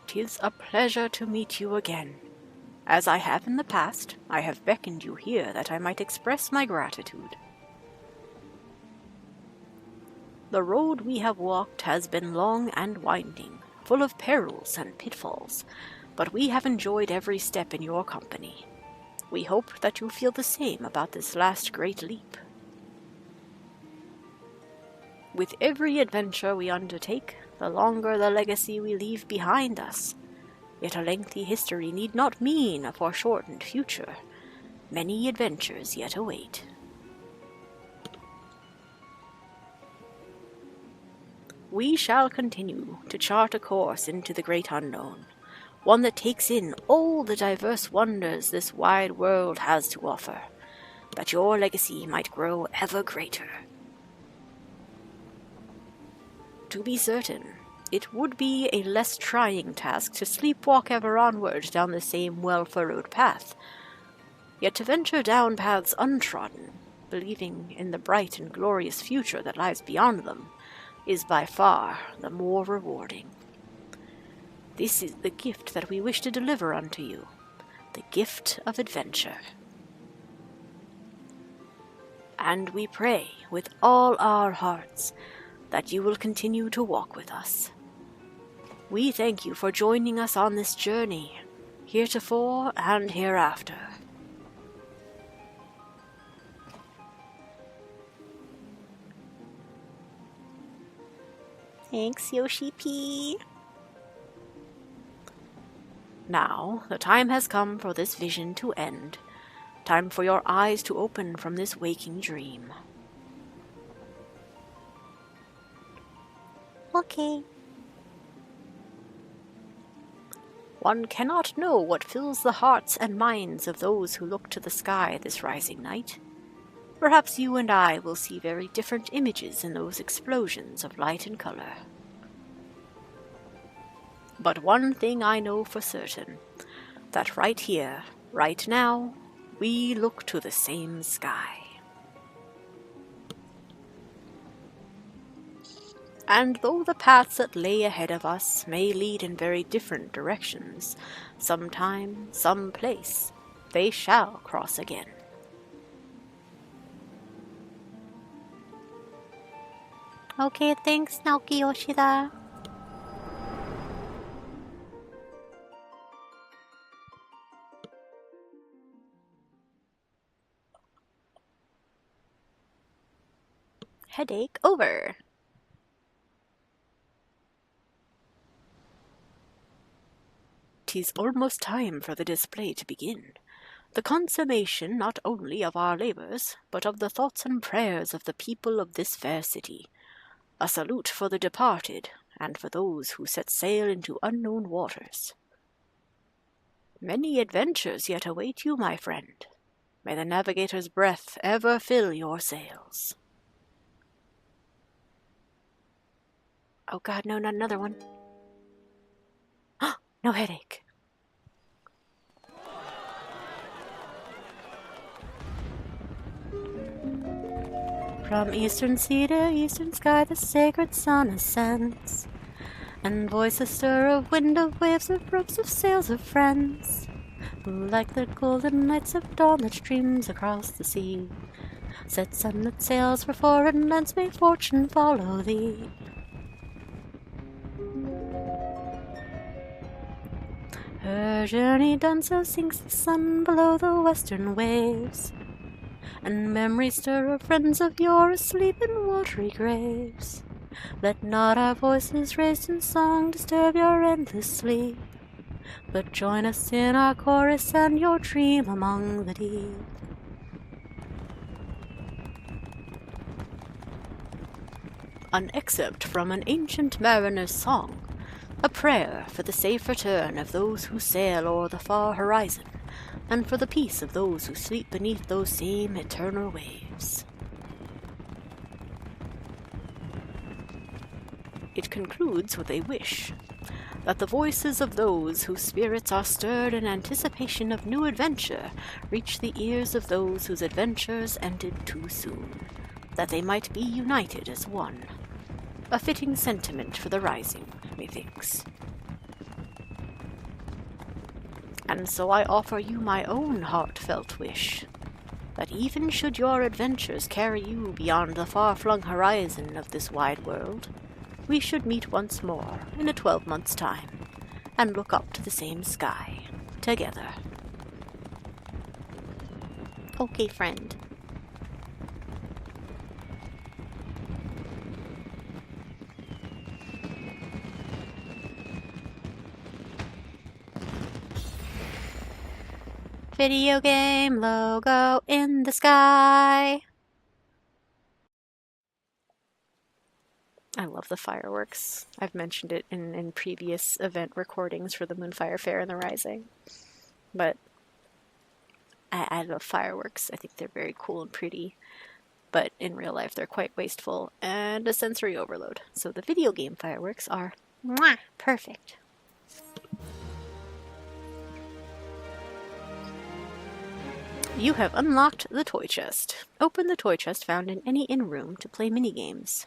"'Tis a pleasure to meet you again. As I have in the past, I have beckoned you here that I might express my gratitude. The road we have walked has been long and winding, full of perils and pitfalls, but we have enjoyed every step in your company. We hope that you feel the same about this last great leap. With every adventure we undertake, the longer the legacy we leave behind us. Yet a lengthy history need not mean a foreshortened future. Many adventures yet await. We shall continue to chart a course into the great unknown, one that takes in all the diverse wonders this wide world has to offer, that your legacy might grow ever greater. To be certain, it would be a less trying task to sleepwalk ever onward down the same well-furrowed path, yet to venture down paths untrodden, believing in the bright and glorious future that lies beyond them, is by far the more rewarding. This is the gift that we wish to deliver unto you, the gift of adventure. And we pray with all our hearts that you will continue to walk with us. We thank you for joining us on this journey, heretofore and hereafter. Thanks, Yoshi P. Now, the time has come for this vision to end. Time for your eyes to open from this waking dream. Okay. One cannot know what fills the hearts and minds of those who look to the sky this rising night. Perhaps you and I will see very different images in those explosions of light and color. But one thing I know for certain, that right here, right now, we look to the same sky. And though the paths that lay ahead of us may lead in very different directions, sometime, some place, they shall cross again. Okay, thanks, Naoki Yoshida. Headache over. 'Tis almost time for the display to begin, the consummation not only of our labors, but of the thoughts and prayers of the people of this fair city. A salute for the departed, and for those who set sail into unknown waters. Many adventures yet await you, my friend. May the navigator's breath ever fill your sails. Oh God, no, not another one. No headache. From eastern sea to eastern sky the sacred sun ascends, and voices stir of wind, of waves, of ropes, of sails, of friends, who like the golden nights of dawn that streams across the sea, set sun that sails for foreign lands, may fortune follow thee. Her journey done, so sinks the sun below the western waves, and memories stir of friends of yore asleep in watery graves. Let not our voices raised in song disturb your endless sleep, but join us in our chorus and your dream among the deep. An excerpt from an ancient mariner's song, a prayer for the safe return of those who sail o'er the far horizon, and for the peace of those who sleep beneath those same eternal waves. It concludes with a wish that the voices of those whose spirits are stirred in anticipation of new adventure reach the ears of those whose adventures ended too soon, that they might be united as one. A fitting sentiment for the rising, methinks. And so I offer you my own heartfelt wish, that even should your adventures carry you beyond the far-flung horizon of this wide world, we should meet once more in a 12 months' time, and look up to the same sky, together. Okay, friend. video game logo in the sky. I love the fireworks. I've mentioned it in previous event recordings for the Moonfire Fair and the Rising. But I love fireworks. I think they're very cool and pretty. But in real life, they're quite wasteful and a sensory overload. So the video game fireworks are mwah, perfect. You have unlocked the toy chest. Open the toy chest found in any inn room to play minigames.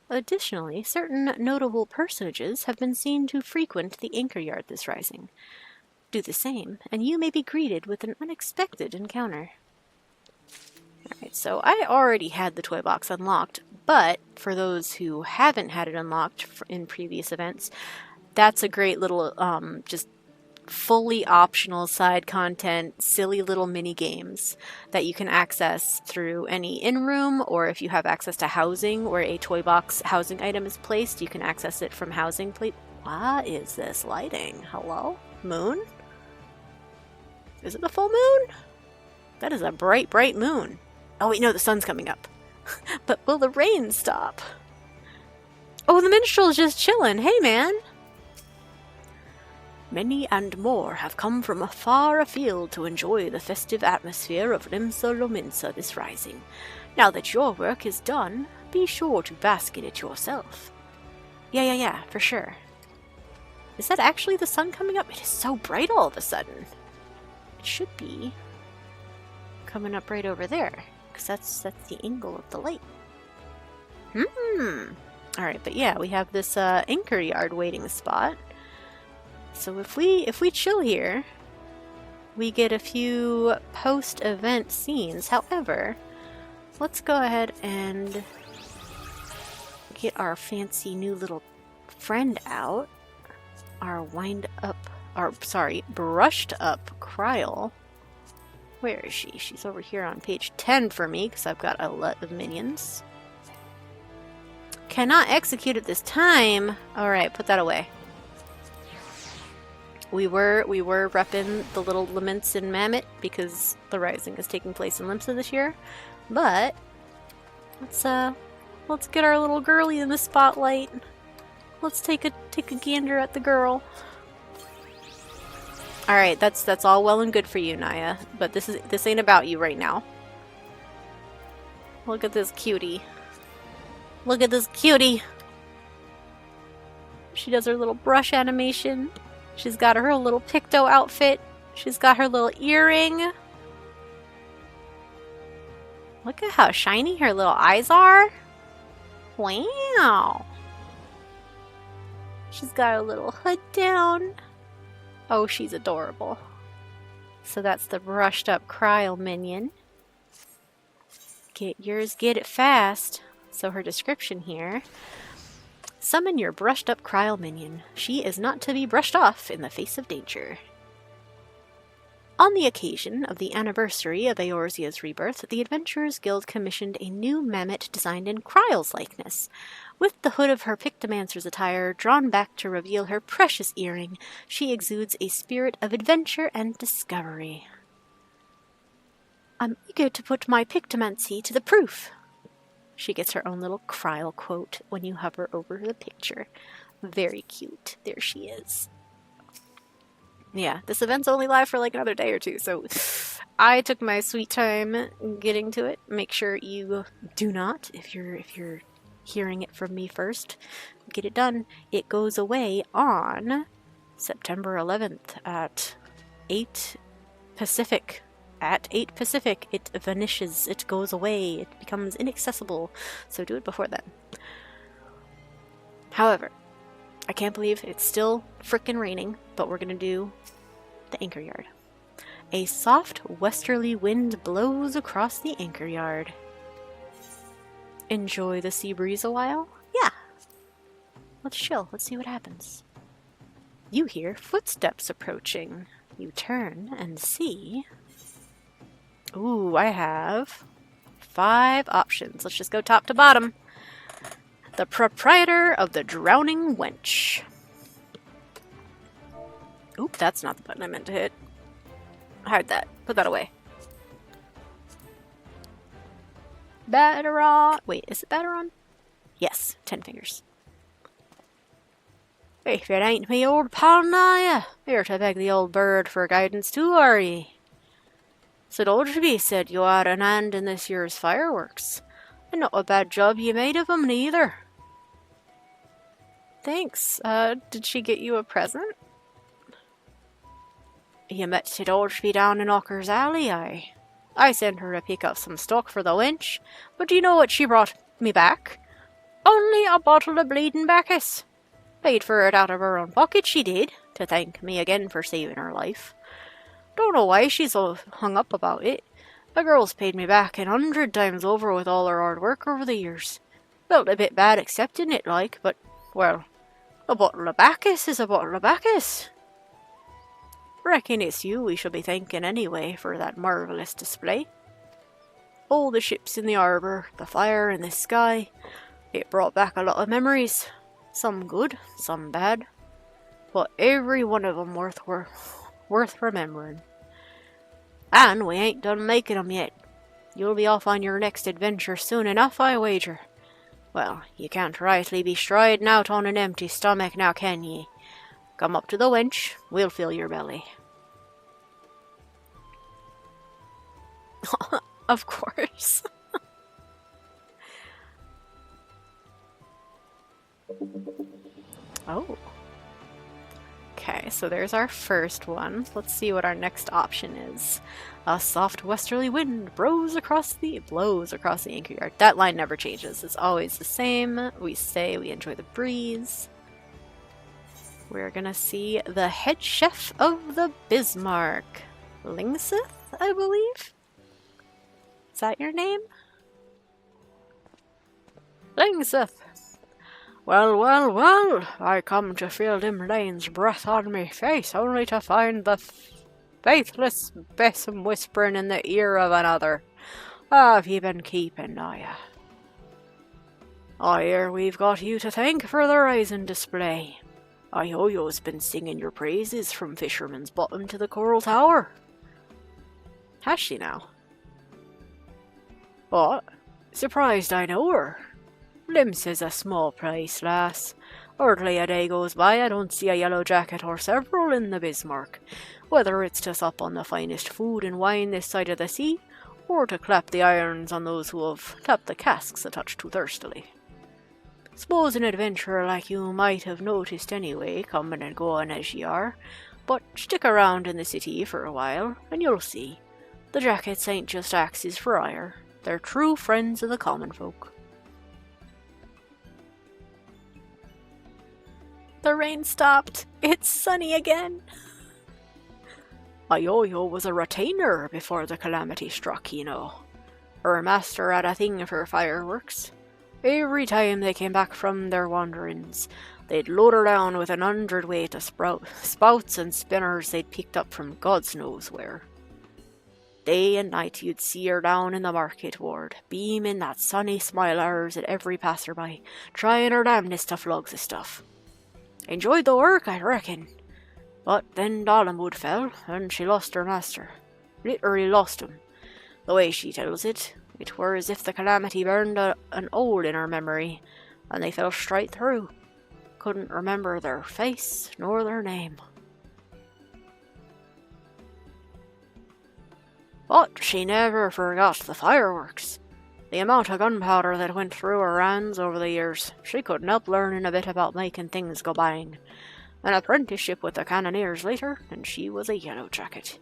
Additionally, certain notable personages have been seen to frequent the anchor yard this rising. Do the same, and you may be greeted with an unexpected encounter. Alright, so I already had the toy box unlocked, but for those who haven't had it unlocked in previous events, that's a great little, just fully optional side content, silly little mini games that you can access through any in-room, or if you have access to housing where a toy box housing item is placed, you can access it from housing plate. What is this lighting? Hello? Moon? Is it the full moon? That is a bright, bright moon. Oh wait, no, the sun's coming up. But will the rain stop? Oh, the minstrel's just chilling. Hey, man. Many and more have come from far afield to enjoy the festive atmosphere of Limsa Lominsa this rising. Now that your work is done, be sure to bask in it yourself. Yeah, for sure. Is that actually the sun coming up? It is so bright all of a sudden. It should be coming up right over there, because that's the angle of the light. Alright, but yeah, we have this anchor yard waiting spot. So if we chill here, we get a few post-event scenes. However, let's go ahead and get our fancy new little friend out. Our brushed up Krile. Where is she? She's over here on page 10 for me, because I've got a lot of minions. Cannot execute at this time. Alright, put that away. We were repping the little Laments in Mammoth because the Rising is taking place in Limsa this year. But let's get our little girlie in the spotlight. Let's take a gander at the girl. Alright, that's all well and good for you, Naya, but this ain't about you right now. Look at this cutie. Look at this cutie! She does her little brush animation. She's got her little Picto outfit. She's got her little earring. Look at how shiny her little eyes are. Wow. She's got her little hood down. Oh, she's adorable. So that's the brushed up Krile minion. Get yours, get it fast. So her description here. Summon your brushed up Krile minion. She is not to be brushed off in the face of danger. On the occasion of the anniversary of Eorzea's rebirth, the Adventurers Guild commissioned a new mammoth designed in Krile's likeness. With the hood of her Pictomancer's attire drawn back to reveal her precious earring, she exudes a spirit of adventure and discovery. I'm eager to put my Pictomancy to the proof. She gets her own little Krile quote when you hover over the picture. Very cute. There she is. Yeah, this event's only live for like another day or two, so I took my sweet time getting to it. Make sure you do not, if you're hearing it from me first, get it done. It goes away on September 11th at 8 Pacific. At 8 Pacific, it vanishes, it goes away, it becomes inaccessible, so do it before then. However, I can't believe it's still frickin' raining, but we're gonna do the anchor yard. A soft westerly wind blows across the anchor yard. Enjoy the sea breeze a while? Yeah. Let's chill, let's see what happens. You hear footsteps approaching. You turn and see... Ooh, I have 5 options. Let's just go top to bottom. The proprietor of the Drowning Wench. Oop, that's not the button I meant to hit. hide that. Put that away. Baderon! Wait, is it Baderon? Yes, 10 fingers. If it ain't me old pal Naya, here to beg the old bird for guidance too, are ye? Said Ul'dah said you had an hand in this year's fireworks. And not a bad job you made of 'em neither. Thanks. Did she get you a present? You met Sid Ul'dah down in Ocker's Alley, aye. I sent her to pick up some stock for the wench, but do you know what she brought me back? Only a bottle of bleeding Bacchus. Paid for it out of her own pocket, she did, to thank me again for saving her life. Don't know why she's so hung up about it. The girl's paid me back 100 times over with all her hard work over the years. Felt a bit bad accepting it, like, but, well, a bottle of Bacchus is a bottle of Bacchus. Reckon it's you we shall be thanking anyway for that marvellous display. All the ships in the harbour, the fire in the sky, it brought back a lot of memories. Some good, some bad, but every one of 'em worth remembering. And we ain't done making 'em yet. You'll be off on your next adventure soon enough, I wager. Well, you can't rightly be striding out on an empty stomach now, can ye? Come up to the wench, we'll fill your belly. Of course. Oh. Okay, so there's our first one. Let's see what our next option is. A soft westerly wind blows across the anchor yard. That line never changes. It's always the same. We say we enjoy the breeze. We're gonna see the head chef of the Bismarck. Lyngsath, I believe? Is that your name? Lyngsath. Well, I come to feel them lane's breath on me face, only to find the faithless besom whispering in the ear of another. Have ye been keeping, Naya? I hear we've got you to thank for the rising display. Ayoyo's been singing your praises from Fisherman's Bottom to the Coral Tower. Has she now? What? Surprised I know her. Limsa's a small place, lass. Hardly a day goes by I don't see a yellow jacket or several in the Bismarck, whether it's to sup on the finest food and wine this side of the sea, or to clap the irons on those who have tapped the casks a touch too thirstily. S'pose an adventurer like you might have noticed anyway, coming and going as ye are, but stick around in the city for a while, and you'll see. The jackets ain't just axes for hire, they're true friends of the common folk. The rain stopped. It's sunny again. Ayoyo was a retainer before the Calamity struck, you know. Her master had a thing for fireworks. Every time they came back from their wanderings, they'd load her down with 100 weight of spouts and spinners they'd picked up from God's knows where. Day and night you'd see her down in the market ward, beaming that sunny smile of hers at every passerby, trying her damnedest to flog the stuff. Enjoyed the work, I reckon. But then Dalamud fell, and she lost her master. Literally lost him. The way she tells it, it were as if the Calamity burned an hole in her memory, and they fell straight through. Couldn't remember their face, nor their name. But she never forgot the fireworks. The amount of gunpowder that went through her hands over the years, she couldn't help learning a bit about making things go bang. An apprenticeship with the cannoneers later, and she was a yellow jacket.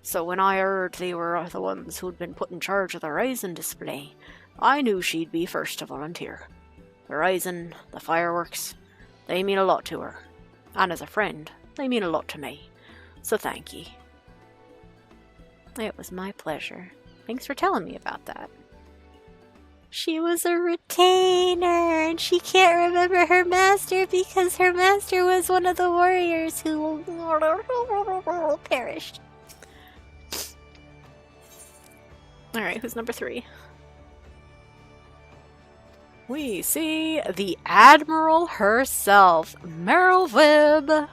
So when I heard they were the ones who'd been put in charge of the rising display, I knew she'd be first to volunteer. The rising, the fireworks, they mean a lot to her. And as a friend, they mean a lot to me. So thank ye. It was my pleasure. Thanks for telling me about that. She was a retainer, and she can't remember her master because her master was one of the warriors who perished. Alright, who's number 3? We see the Admiral herself, Merlwyb.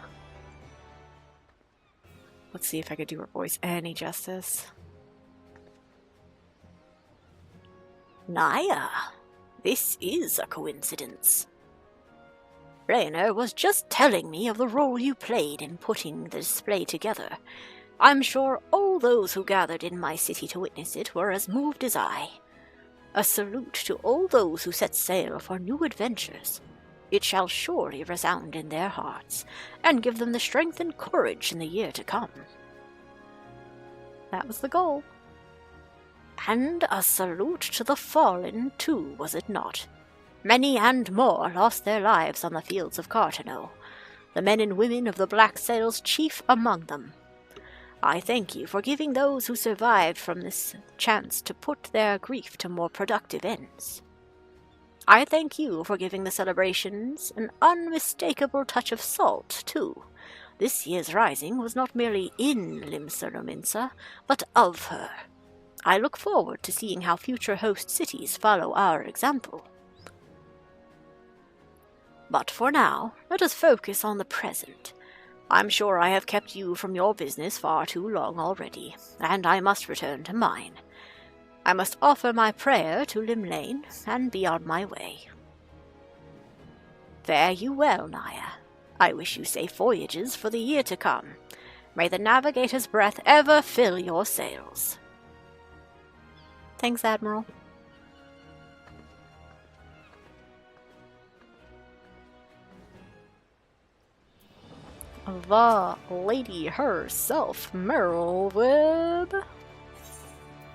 Let's see if I could do her voice any justice. Naya, this is a coincidence. Reyner was just telling me of the role you played in putting the display together. I'm sure all those who gathered in my city to witness it were as moved as I. A salute to all those who set sail for new adventures. It shall surely resound in their hearts, and give them the strength and courage in the year to come. That was the goal. And a salute to the fallen, too, was it not? Many and more lost their lives on the fields of Cartano, the men and women of the Black Sails chief among them. I thank you for giving those who survived from this chance to put their grief to more productive ends. I thank you for giving the celebrations an unmistakable touch of salt, too. This year's rising was not merely in Limsa Lominsa, but of her. I look forward to seeing how future host cities follow our example. But for now, let us focus on the present. I'm sure I have kept you from your business far too long already, and I must return to mine. I must offer my prayer to Limlane and be on my way. Fare you well, Naya. I wish you safe voyages for the year to come. May the navigator's breath ever fill your sails. Thanks, Admiral. The lady herself, Merlwyb.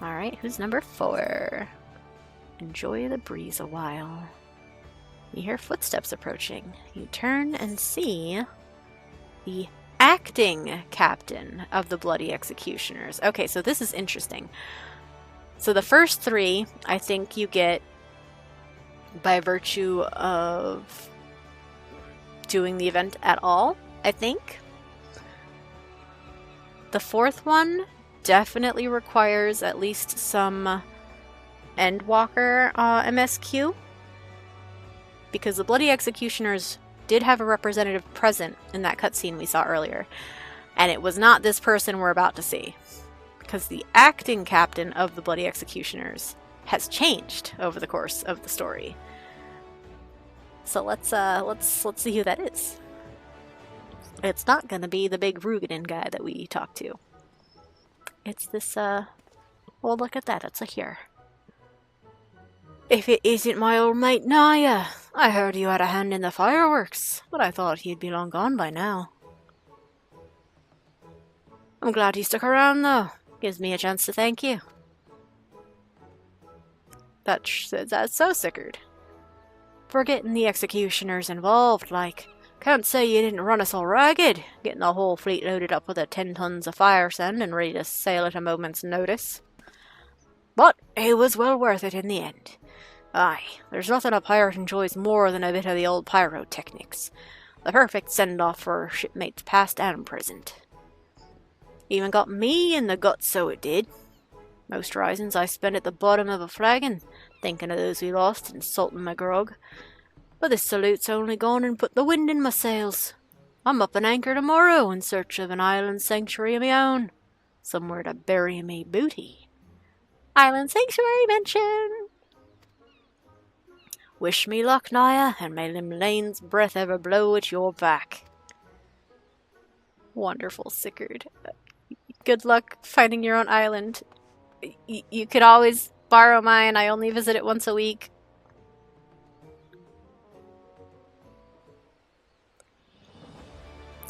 Alright, who's number 4? Enjoy the breeze a while. You hear footsteps approaching. You turn and see the acting captain of the Bloody Executioners. Okay, so this is interesting. So the first 3, I think you get by virtue of doing the event at all, I think. The 4th one definitely requires at least some Endwalker MSQ, because the Bloody Executioners did have a representative present in that cutscene we saw earlier, and it was not this person we're about to see. Because the acting captain of the Bloody Executioners has changed over the course of the story. So let's see who that is. It's not gonna be the big Rugadin guy that we talked to. It's this well, look at that, it's a here. If it isn't my old mate Naya, I heard you had a hand in the fireworks, but I thought he'd be long gone by now. I'm glad he stuck around though. Gives me a chance to thank you. That's so Sicard. For getting the executioners involved, like. Can't say you didn't run us all ragged, getting the whole fleet loaded up with 10 tons of fire sand and ready to sail at a moment's notice. But it was well worth it in the end. Aye, there's nothing a pirate enjoys more than a bit of the old pyrotechnics. The perfect send-off for shipmates past and present. Even got me in the guts, so it did. Most risings I spent at the bottom of a flagon, thinking of those we lost and salting my grog. But this salute's only gone and put the wind in my sails. I'm up an anchor tomorrow in search of an island sanctuary of my own. Somewhere to bury me booty. Island sanctuary mention! Wish me luck, Naya, and may Limlane's breath ever blow at your back. Wonderful, Sicard. Good luck finding your own island. You could always borrow mine. I only visit it once a week.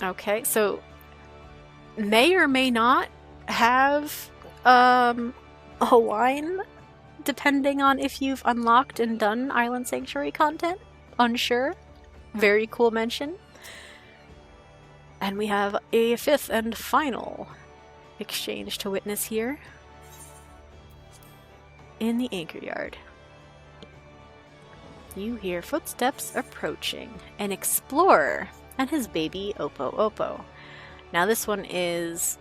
Okay, so may or may not have a wine, depending on if you've unlocked and done Island Sanctuary content. Unsure. Very cool mention. And we have a 5th and final exchange to witness here in the anchor yard. You hear footsteps approaching. An explorer and his baby Opo Opo. Now this one is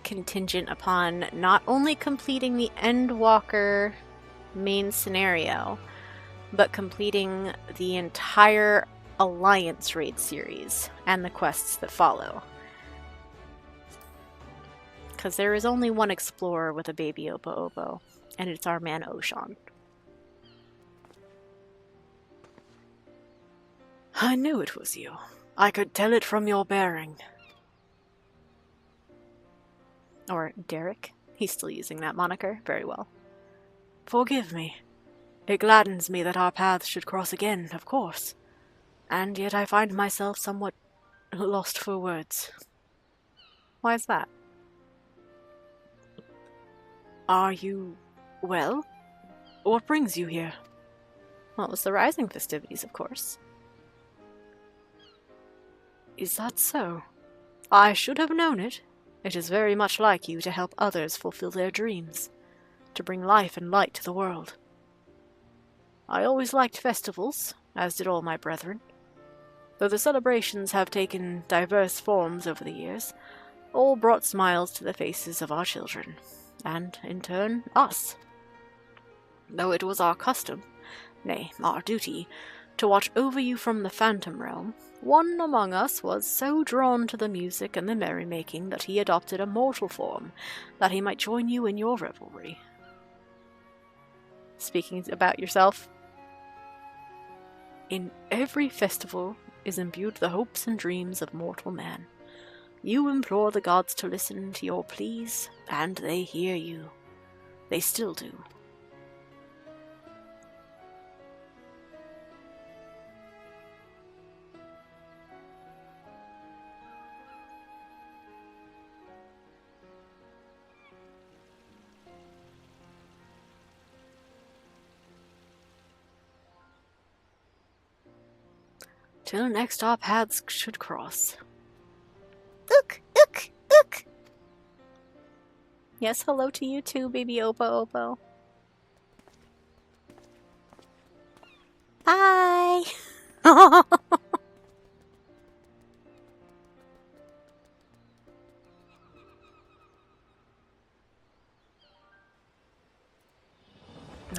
contingent upon not only completing the Endwalker main scenario, but completing the entire Alliance raid series and the quests that follow. because there is only one explorer with a baby Opo, and it's our man Oshan. I knew it was you. I could tell it from your bearing. Or Deryk. He's still using that moniker. Very well. Forgive me. It gladdens me that our paths should cross again, of course. And yet I find myself somewhat lost for words. Why is that? Are you well? What brings you here? Well, it was the Rising festivities, of course. Is that so? I should have known it. It is very much like you to help others fulfill their dreams, to bring life and light to the world. I always liked festivals, as did all my brethren. Though the celebrations have taken diverse forms over the years, all brought smiles to the faces of our children, and, in turn, us. Though it was our custom, nay, our duty, to watch over you from the Phantom Realm, one among us was so drawn to the music and the merrymaking that he adopted a mortal form, that he might join you in your revelry. Speaking about yourself? In every festival is imbued the hopes and dreams of mortal man. You implore the gods to listen to your pleas, and they hear you. They still do. Till next our paths should cross. Ook, ook, ook. Yes, hello to you too, baby Opo. Bye.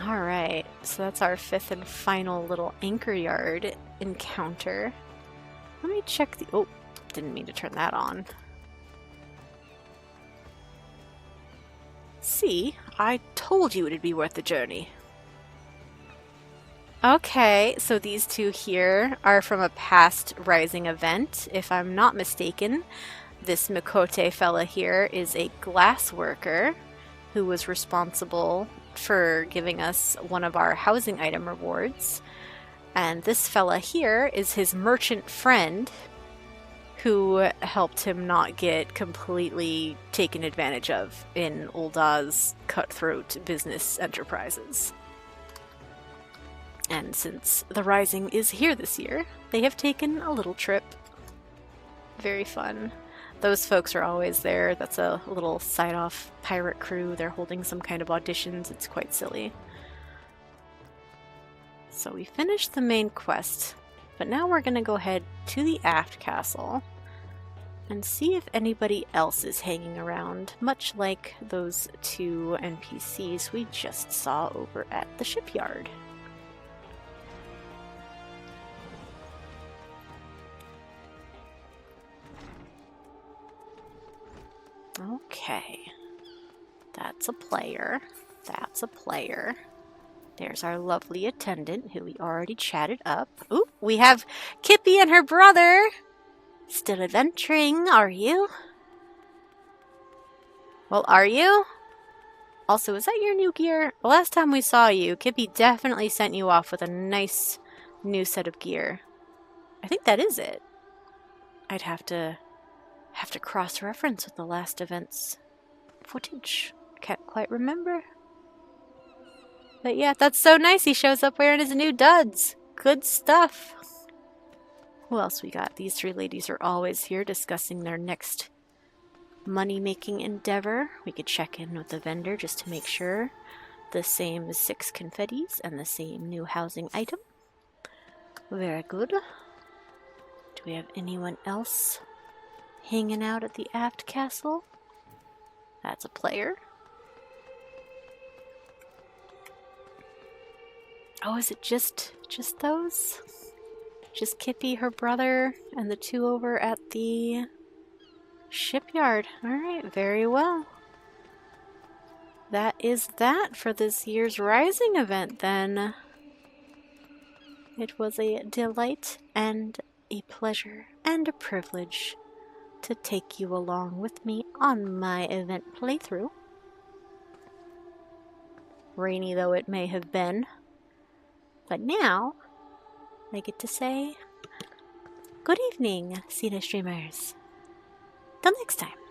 Alright, so that's our fifth and final little anchor yard encounter. Let me check the... Oh, didn't mean to turn that on. See, I told you it'd be worth the journey. Okay, so these two here are from a past Rising event. If I'm not mistaken, this Mikote fella here is a glass worker who was responsible for giving us one of our housing item rewards. And this fella here is his merchant friend who helped him not get completely taken advantage of in Ul'dah's cutthroat business enterprises. And since the Rising is here this year, they have taken a little trip. Very fun. Those folks are always there. That's a little side-off pirate crew. They're holding some kind of auditions. It's quite silly. So we finished the main quest, but now we're going to go ahead to the aft castle and see if anybody else is hanging around, much like those two NPCs we just saw over at the shipyard. Okay, that's a player, that's a player. There's our lovely attendant who we already chatted up. Ooh, we have Kippy and her brother. Still adventuring, are you? Well, are you? Also, is that your new gear? The last time we saw you, Kippy definitely sent you off with a nice new set of gear. I think that is it. I'd have to cross-reference with the last event's footage. Can't quite remember. But yeah, that's so nice. He shows up wearing his new duds. Good stuff. Who else we got? These three ladies are always here discussing their next money-making endeavor. We could check in with the vendor just to make sure. The same 6 confettis and the same new housing item. Very good. Do we have anyone else hanging out at the aft castle? That's a player. Oh, is it just those? Just Kippy, her brother, and the two over at the shipyard. Alright, very well. that is that for this year's Rising event, then. It was a delight and a pleasure and a privilege to take you along with me on my event playthrough. Rainy though it may have been. But now, I get to say, good evening, Cena streamers. Till next time.